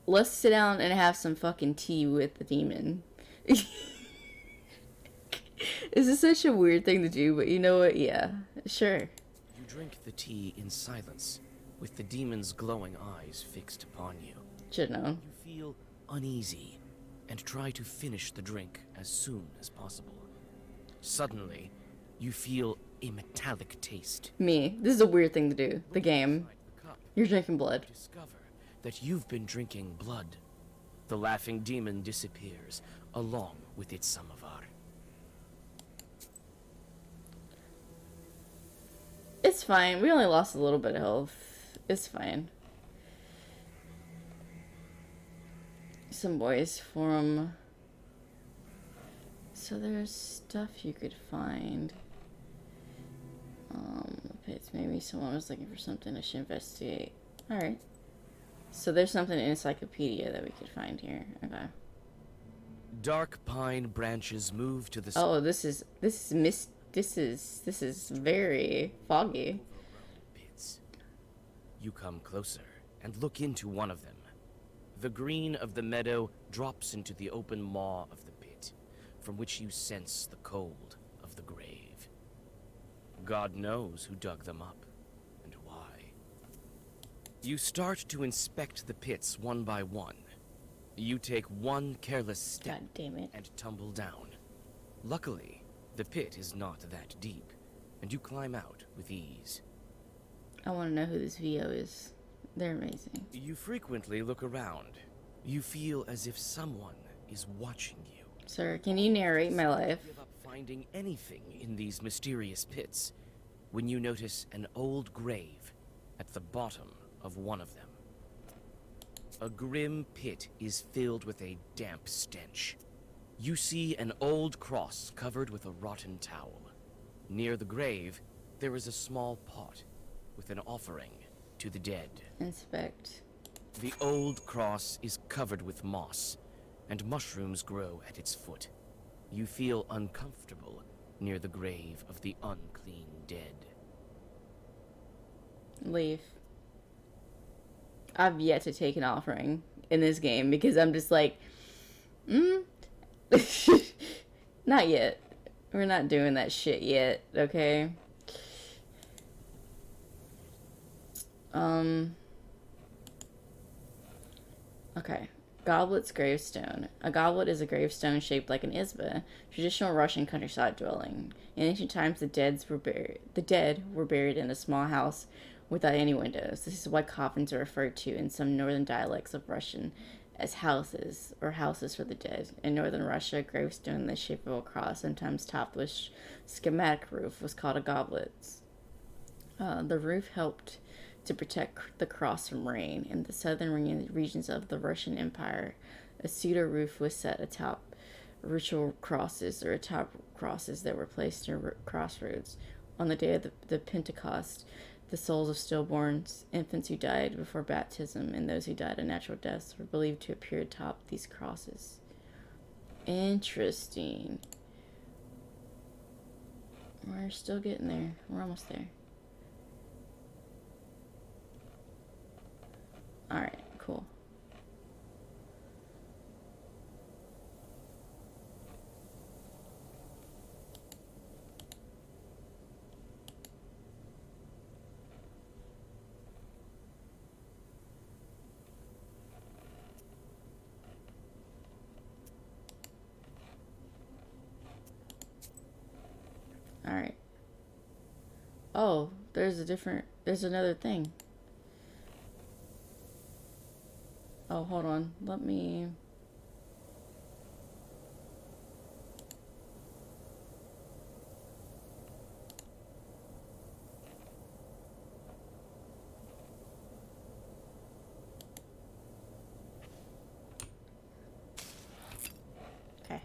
Let's sit down and have some fucking tea with the demon. This is such a weird thing to do, but you know what? Yeah, sure. You drink the tea in silence, with the demon's glowing eyes fixed upon you. Should know. You feel uneasy and try to finish the drink as soon as possible. Suddenly, you feel a metallic taste. Me. This is a weird thing to do. The game. You're drinking blood. Discover that you've been drinking blood. The laughing demon disappears, along with its samovar. It's fine. We only lost a little bit of health. It's fine. Some boys from... So there's stuff you could find. It's maybe someone was looking for something I should investigate. Alright. So there's something in Encyclopedia that we could find here. Okay. Dark pine branches move to the... Oh, this is very foggy. Pits. You come closer and look into one of them. The green of the meadow drops into the open maw of the pit, from which you sense the cold of the grave. God knows who dug them up, and why. You start to inspect the pits one by one. You take one careless step God damn it. and tumble down. Luckily, the pit is not that deep, and you climb out with ease. I want to know who this VO is. They're amazing. You frequently look around. You feel as if someone is watching you. Sir, can you narrate my life? Give up finding anything in these mysterious pits when you notice an old grave at the bottom of one of them. A grim pit is filled with a damp stench. You see an old cross covered with a rotten towel. Near the grave, there is a small pot with an offering to the dead. Inspect. The old cross is covered with moss, and mushrooms grow at its foot. You feel uncomfortable near the grave of the unclean dead. Leave. I've yet to take an offering in this game because I'm just like, not yet. We're not doing that shit yet, okay? Okay. Goblet's gravestone. A goblet is a gravestone shaped like an isba, traditional Russian countryside dwelling. In ancient times, the dead were buried in a small house without any windows. This is why coffins are referred to in some northern dialects of Russian as houses, or houses for the dead. In northern Russia, a gravestone in the shape of a cross, sometimes topped with schematic roof, was called a goblet. The roof helped to protect the cross from rain. In the southern regions of the Russian Empire, a pseudo roof was set atop ritual crosses, or atop crosses that were placed near crossroads. On the day of the Pentecost, the souls of stillborns, infants who died before baptism, and those who died of natural deaths were believed to appear atop these crosses. Interesting. We're still getting there. We're almost there. Alright, cool. Oh, there's another thing. Oh, hold on. Let me... Okay.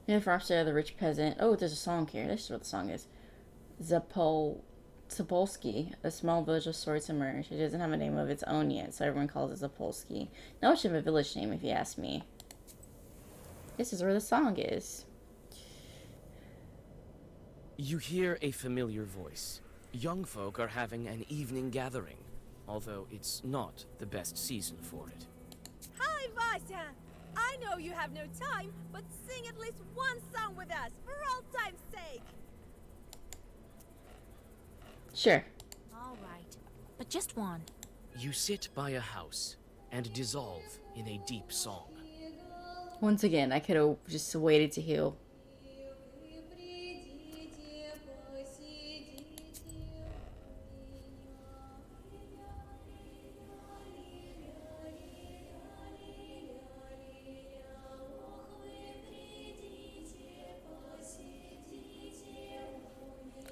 Near the farmstead, the rich peasant. Oh, there's a song here. This is what the song is. Zapolsky, a small village of sorts emerged. It doesn't have a name of its own yet, so everyone calls it Zapolsky. Not much of a village name, if you ask me. This is where the song is. You hear a familiar voice. Young folk are having an evening gathering, although it's not the best season for it. Hi, Vasya! I know you have no time, but sing at least one song with us, for old time's sake! Sure. All right, but just one. You sit by a house and dissolve in a deep song. Once again, I could have just waited to heal.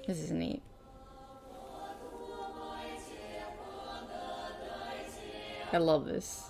This is neat. I love this.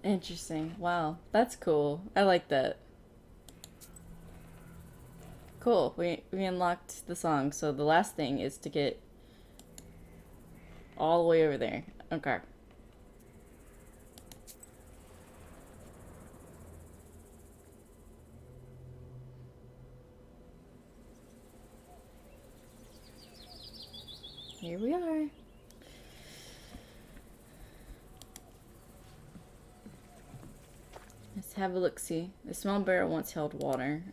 Interesting. Wow, that's cool. I like that. Cool. We unlocked the song, so the last thing is to get all the way over there. Okay. Here we are. Let's have a look-see. The small barrel once held water.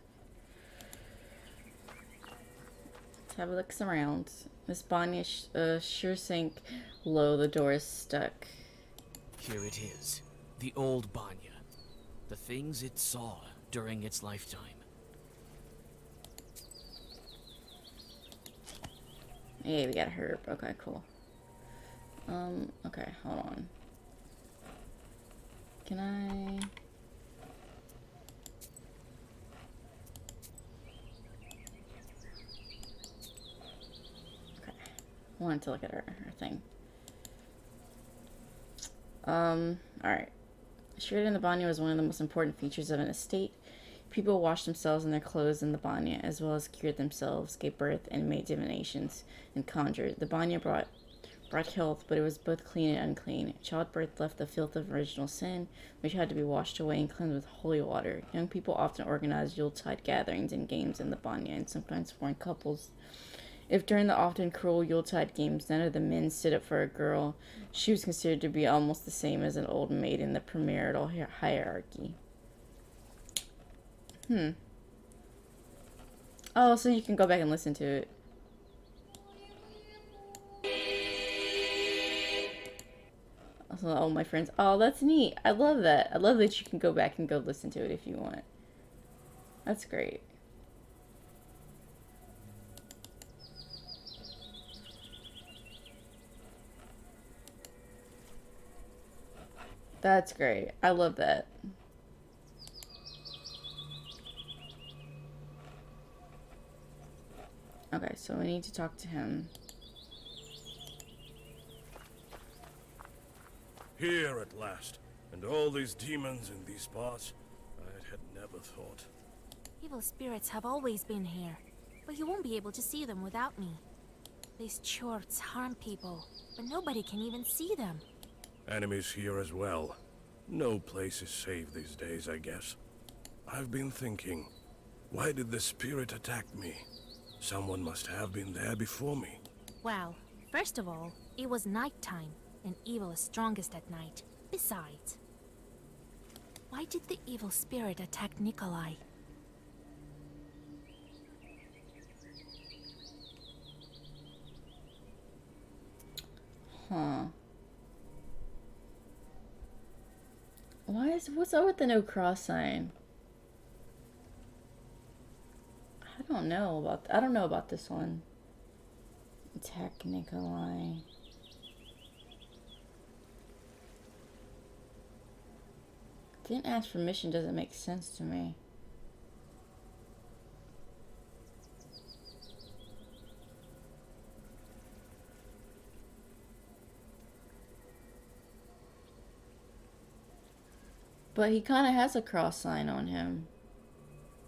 Let's have a look around. This bonny sure sank low. The door is stuck. Here it is. The old Banya. The things it saw during its lifetime. Hey, we got a herb. Okay, cool. Okay, hold on. Can I... Okay. I wanted to look at her thing. Alright. Shared in the banya was one of the most important features of an estate. People washed themselves in their clothes in the banya, as well as cured themselves, gave birth, and made divinations, and conjured. The banya brought health, but it was both clean and unclean. Childbirth left the filth of original sin, which had to be washed away and cleansed with holy water. Young people often organized Yuletide gatherings and games in the banya, and sometimes formed couples. If during the often cruel Yuletide games none of the men stood up for a girl, she was considered to be almost the same as an old maid in the premarital hierarchy. Oh, so you can go back and listen to it. Also, oh, my friends. Oh, that's neat. I love that. I love that you can go back and go listen to it if you want. That's great. That's great. I love that. Okay, so we need to talk to him. Here at last. And all these demons in these parts. I had never thought. Evil spirits have always been here, but you won't be able to see them without me. These chorts harm people, but nobody can even see them. Enemies here as well. No place is safe these days, I guess. I've been thinking, why did the spirit attack me? Someone must have been there before me. Well, first of all, it was nighttime, and evil is strongest at night. Besides, why did the evil spirit attack Nikolai? Huh. What's up with the no cross sign? I don't know about this one. Attack Nikolai. Didn't ask for permission doesn't make sense to me. But he kind of has a cross sign on him.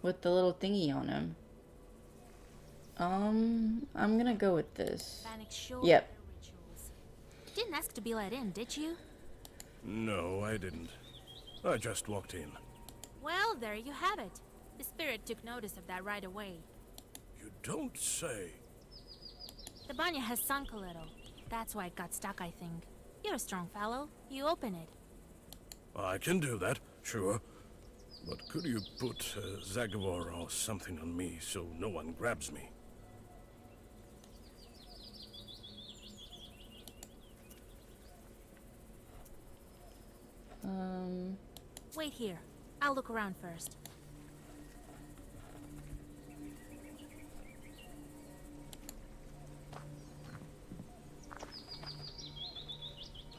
With the little thingy on him. I'm gonna go with this. Yep. Didn't ask to be let in, did you? No, I didn't. I just walked in. Well, there you have it. The spirit took notice of that right away. You don't say. The banya has sunk a little. That's why it got stuck, I think. You're a strong fellow. You open it. I can do that, sure. But could you put Zagavor or something on me so no one grabs me? Wait here. I'll look around first.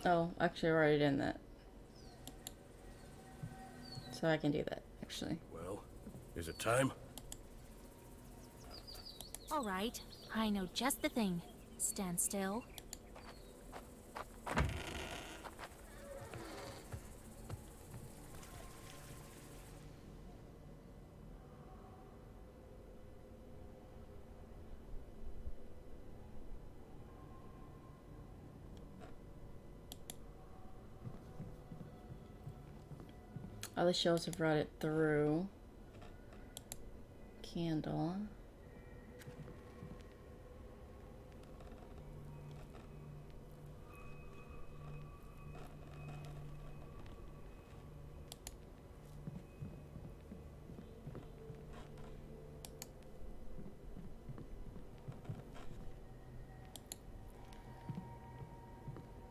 Oh, actually I already done that. So I can do that, actually. Well, is it time? All right. I know just the thing. Stand still. Other shells have brought it through. Candle.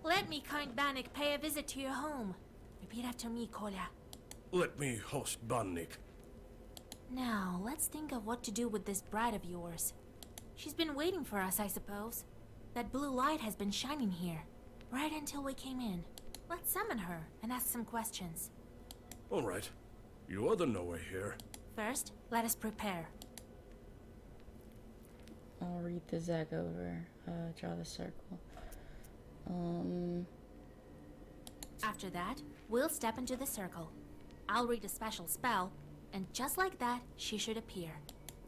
Let me, kind Bannock, pay a visit to your home. Repeat after me, Kolya. Let me host Bannik. Now, let's think of what to do with this bride of yours. She's been waiting for us, I suppose. That blue light has been shining here, right until we came in. Let's summon her and ask some questions. All right. You are the knower here. First, let us prepare. I'll read the Zeg over. Draw the circle. After that, we'll step into the circle. I'll read a special spell, and just like that, she should appear.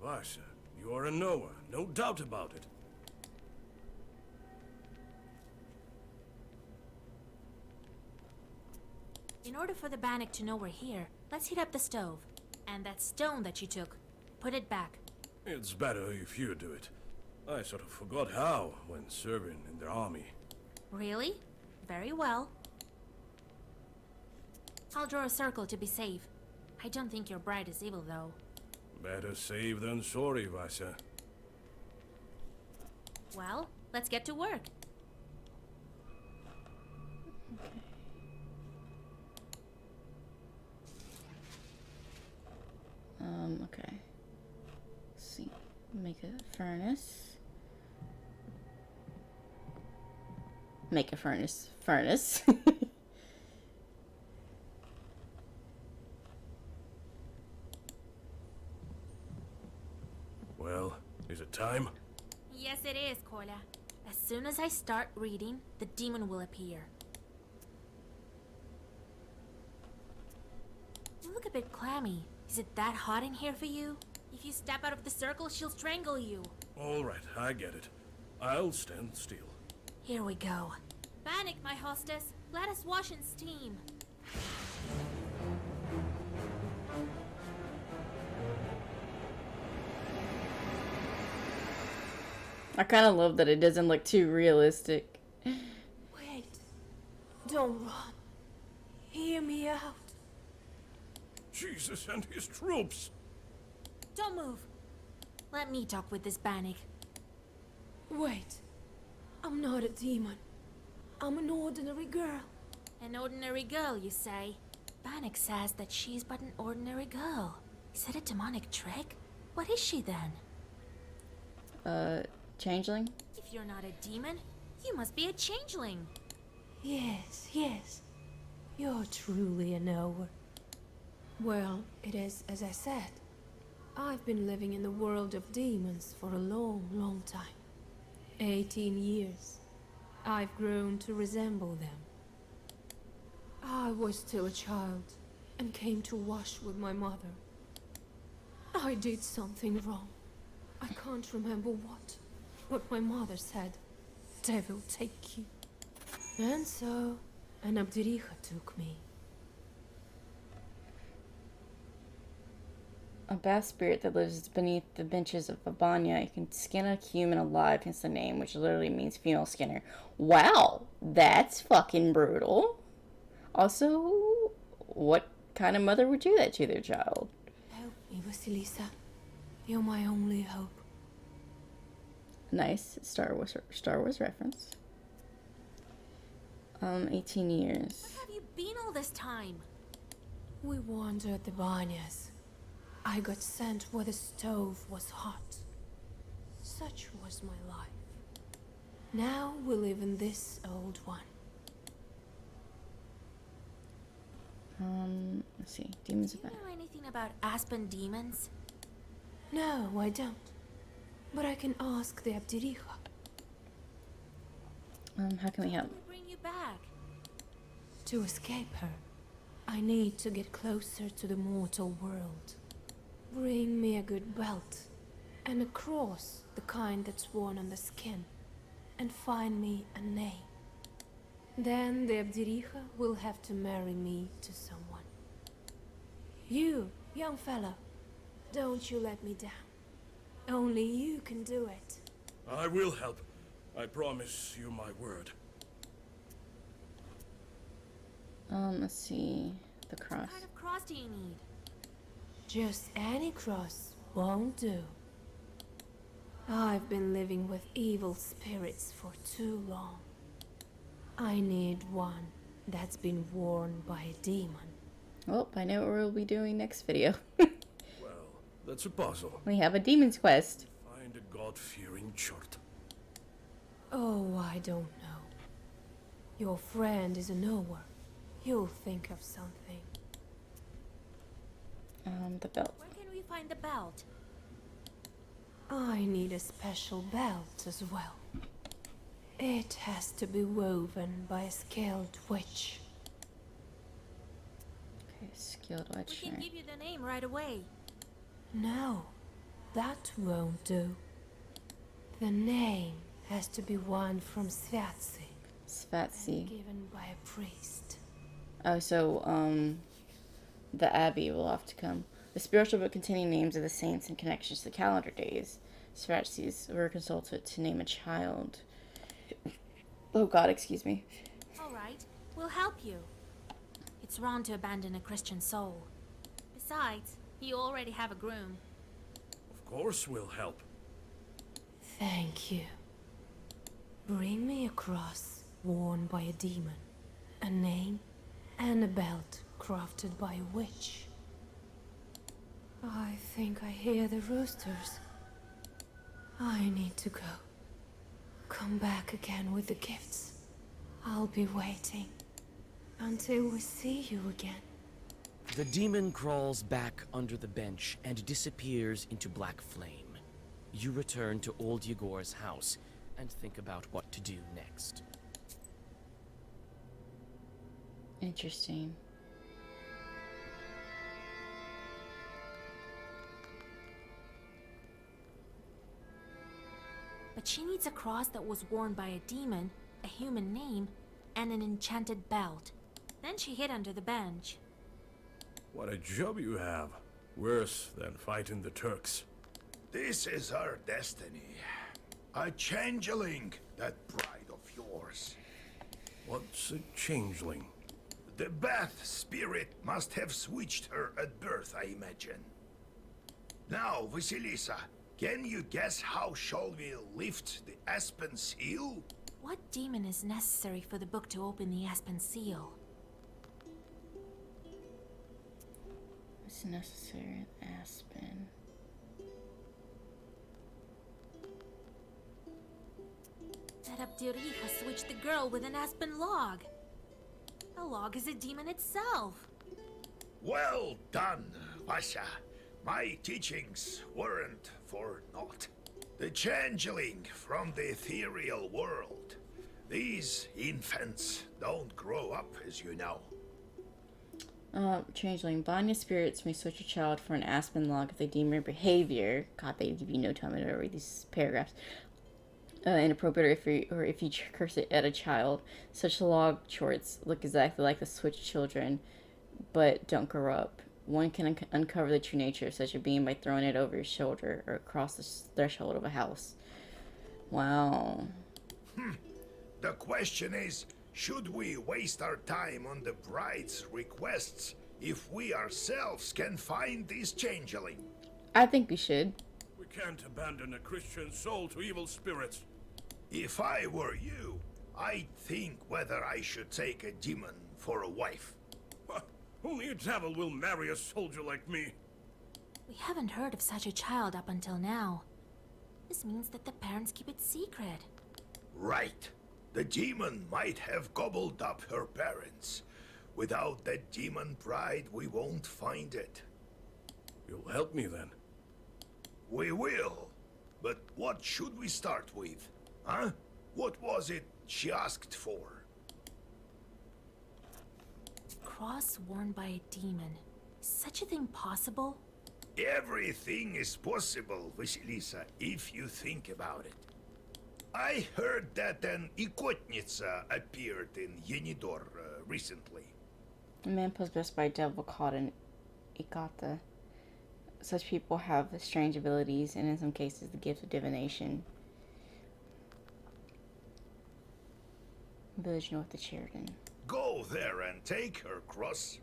Vasha, you are a knower, no doubt about it. In order for the Bannock to know we're here, let's heat up the stove. And that stone that you took, put it back. It's better if you do it. I sort of forgot how when serving in the army. Really? Very well. I'll draw a circle to be safe. I don't think your bride is evil, though. Better safe than sorry, Vasha. Well, let's get to work. Okay. Let's see. Make a furnace. Make a furnace. Furnace. time? Yes, it is, Kola. As soon as I start reading, the demon will appear. You look a bit clammy. Is it that hot in here for you? If you step out of the circle, she'll strangle you. All right, I get it. I'll stand still. Here we go. Panic, my hostess. Let us wash in steam. I kind of love that it doesn't look too realistic. Wait. Don't run. Hear me out. Jesus and his troops! Don't move. Let me talk with this Bannock. Wait. I'm not a demon. I'm an ordinary girl. An ordinary girl, you say? Bannock says that she's but an ordinary girl. Is it a demonic trick? What is she then? Changeling? If you're not a demon, you must be a changeling. Yes, yes. You're truly a knower. Well, it is as I said. I've been living in the world of demons for a long, long time. 18 years. I've grown to resemble them. I was still a child and came to wash with my mother. I did something wrong. I can't remember what, but my mother said, "Devil take you." And so, an Abdericha took me. A bath spirit that lives beneath the benches of Abanya. You can skin a human alive, hence the name, which literally means female skinner. Wow, that's fucking brutal. Also, what kind of mother would do that to their child? Help me, Vasilisa. You're my only hope. Nice Star Wars reference. 18 years. Where have you been all this time? We wandered the Banyas. I got sent where the stove was hot. Such was my life. Now we live in this old one. Let's see. Demons of Do you know anything about Aspen demons? No, I don't. But I can ask the Abdericha. How can we help? Will bring you back? To escape her, I need to get closer to the mortal world. Bring me a good belt and a cross, the kind that's worn on the skin, and find me a name. Then the Abdericha will have to marry me to someone. You, young fella, don't you let me down. Only you can do it. I will help. I promise you my word. Let's see. The cross. What kind of cross do you need? Just any cross won't do. I've been living with evil spirits for too long. I need one that's been worn by a demon. Oh, I know what we'll be doing next video. Well, that's a puzzle. We have a demon's quest. Find a God-fearing chort. Oh, I don't know. Your friend is a knower. You'll think of something. The belt. Where can we find the belt? I need a special belt as well. It has to be woven by a skilled witch. Okay, skilled witch. We can give you the name right away. No, that won't do. The name has to be one from Svatsi. Svatsi. Given by a priest. Oh, so, the Abbey will have to come. The spiritual book containing names of the saints and connections to the calendar days. Svatsis were consulted to name a child. Oh god, excuse me. Alright, we'll help you. It's wrong to abandon a Christian soul. Besides, you already have a groom. Of course we'll help. Thank you. Bring me a cross worn by a demon, a name, and a belt crafted by a witch. I think I hear the roosters. I need to go. Come back again with the gifts. I'll be waiting until we see you again. The demon crawls back under the bench and disappears into black flame. You return to old Yegor's house and think about what to do next. Interesting. But she needs a cross that was worn by a demon, a human name, and an enchanted belt. Then she hid under the bench. What a job you have. Worse than fighting the Turks. This is our destiny. A changeling, that bride of yours. What's a changeling? The Bath spirit must have switched her at birth, I imagine. Now, Vasilisa, can you guess how shall we lift the Aspen seal? What demon is necessary for the book to open the Aspen seal? What's necessary in Aspen? That Abderrika switched the girl with an aspen log. A log is a demon itself. Well done, Vasha. My teachings weren't for naught. The changeling from the ethereal world. These infants don't grow up, as you know. Changeling. Banya spirits may switch a child for an aspen log if they deem your behavior. God, they give you no time to read these paragraphs. Inappropriate, or if you curse it at a child. Such log shorts look exactly like the switched children, but don't grow up. One can uncover the true nature of such a being by throwing it over your shoulder or across the threshold of a house. Wow. The question is, should we waste our time on the bride's requests if we ourselves can find this changeling? I think we should. We can't abandon a Christian soul to evil spirits. If I were you, I'd think whether I should take a demon for a wife. Only a devil will marry a soldier like me. We haven't heard of such a child up until now. This means that the parents keep it secret. Right. The demon might have gobbled up her parents. Without that demon bride, we won't find it. You'll help me then? We will. But what should we start with? Huh? What was it she asked for? Cross worn by a demon. Is such a thing possible? Everything is possible, Vasilisa, if you think about it. I heard that an Ikotnitsa appeared in Yenidor recently. A man possessed by a devil called an Ikata. Such people have strange abilities, and in some cases the gift of divination. Village north of Sheridan. Go there and take her cross.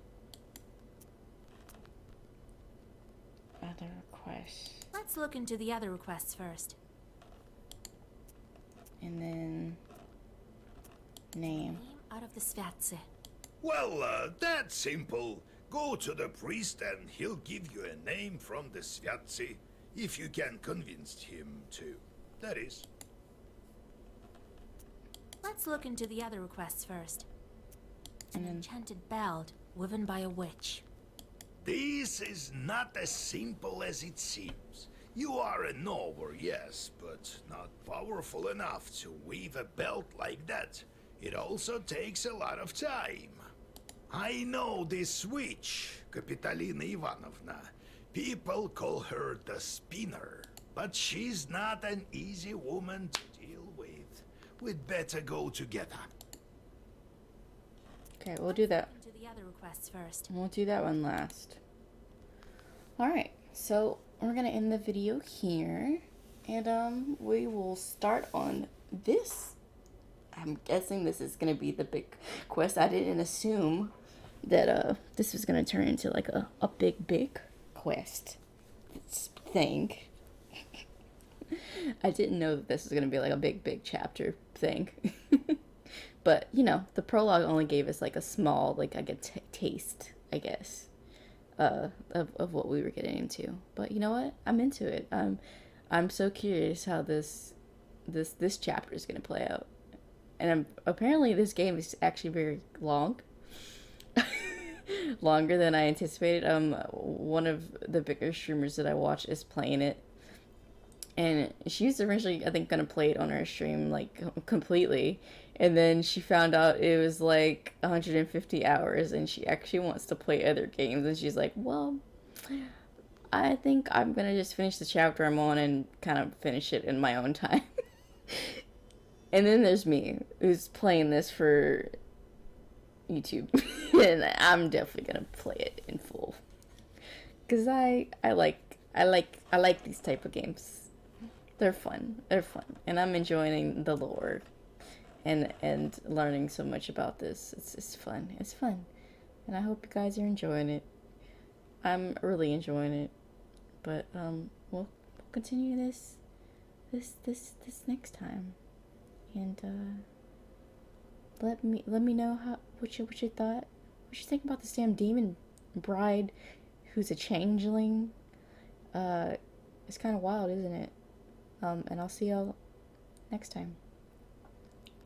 Other requests. Let's look into the other requests first. And then... name. Name out of the Svatse. Well, that's simple. Go to the priest and he'll give you a name from the Svyatsi, if you can convince him to. That is. Let's look into the other requests first. An And then... enchanted belt woven by a witch. This is not as simple as it seems. You are a knower, yes, but not powerful enough to weave a belt like that. It also takes a lot of time. I know this witch, Kapitalina Ivanovna. People call her the spinner, but she's not an easy woman to deal with. We'd better go together. Okay, we'll do that. Into the other requests first. We'll do that one last. Alright, so we're gonna end the video here. And we will start on this. I'm guessing this is gonna be the big quest. I didn't assume that this was gonna turn into like a big quest thing. I didn't know that this was gonna be like a big chapter thing. But you know, the prologue only gave us like a small, like a taste, I guess, of what we were getting into. But you know what? I'm into it. I'm so curious how this chapter is gonna play out. And apparently this game is actually very long. Longer than I anticipated. One of the bigger streamers that I watch is playing it. and she was originally, I think, gonna play it on her stream like completely, and then she found out it was like 150 hours, and she actually wants to play other games, and she's like, well, I think I'm gonna just finish the chapter I'm on and kind of finish it in my own time. And then there's me, who's playing this for YouTube, and I'm definitely gonna play it in full, cause I like these type of games. They're fun. They're fun, and I'm enjoying the lore, and learning so much about this. It's fun. It's fun, and I hope you guys are enjoying it. I'm really enjoying it, but we'll continue this next time, and let me know what you thought. What you think about this damn demon bride, who's a changeling? It's kind of wild, isn't it? And I'll see y'all next time.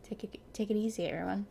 Take it easy, everyone.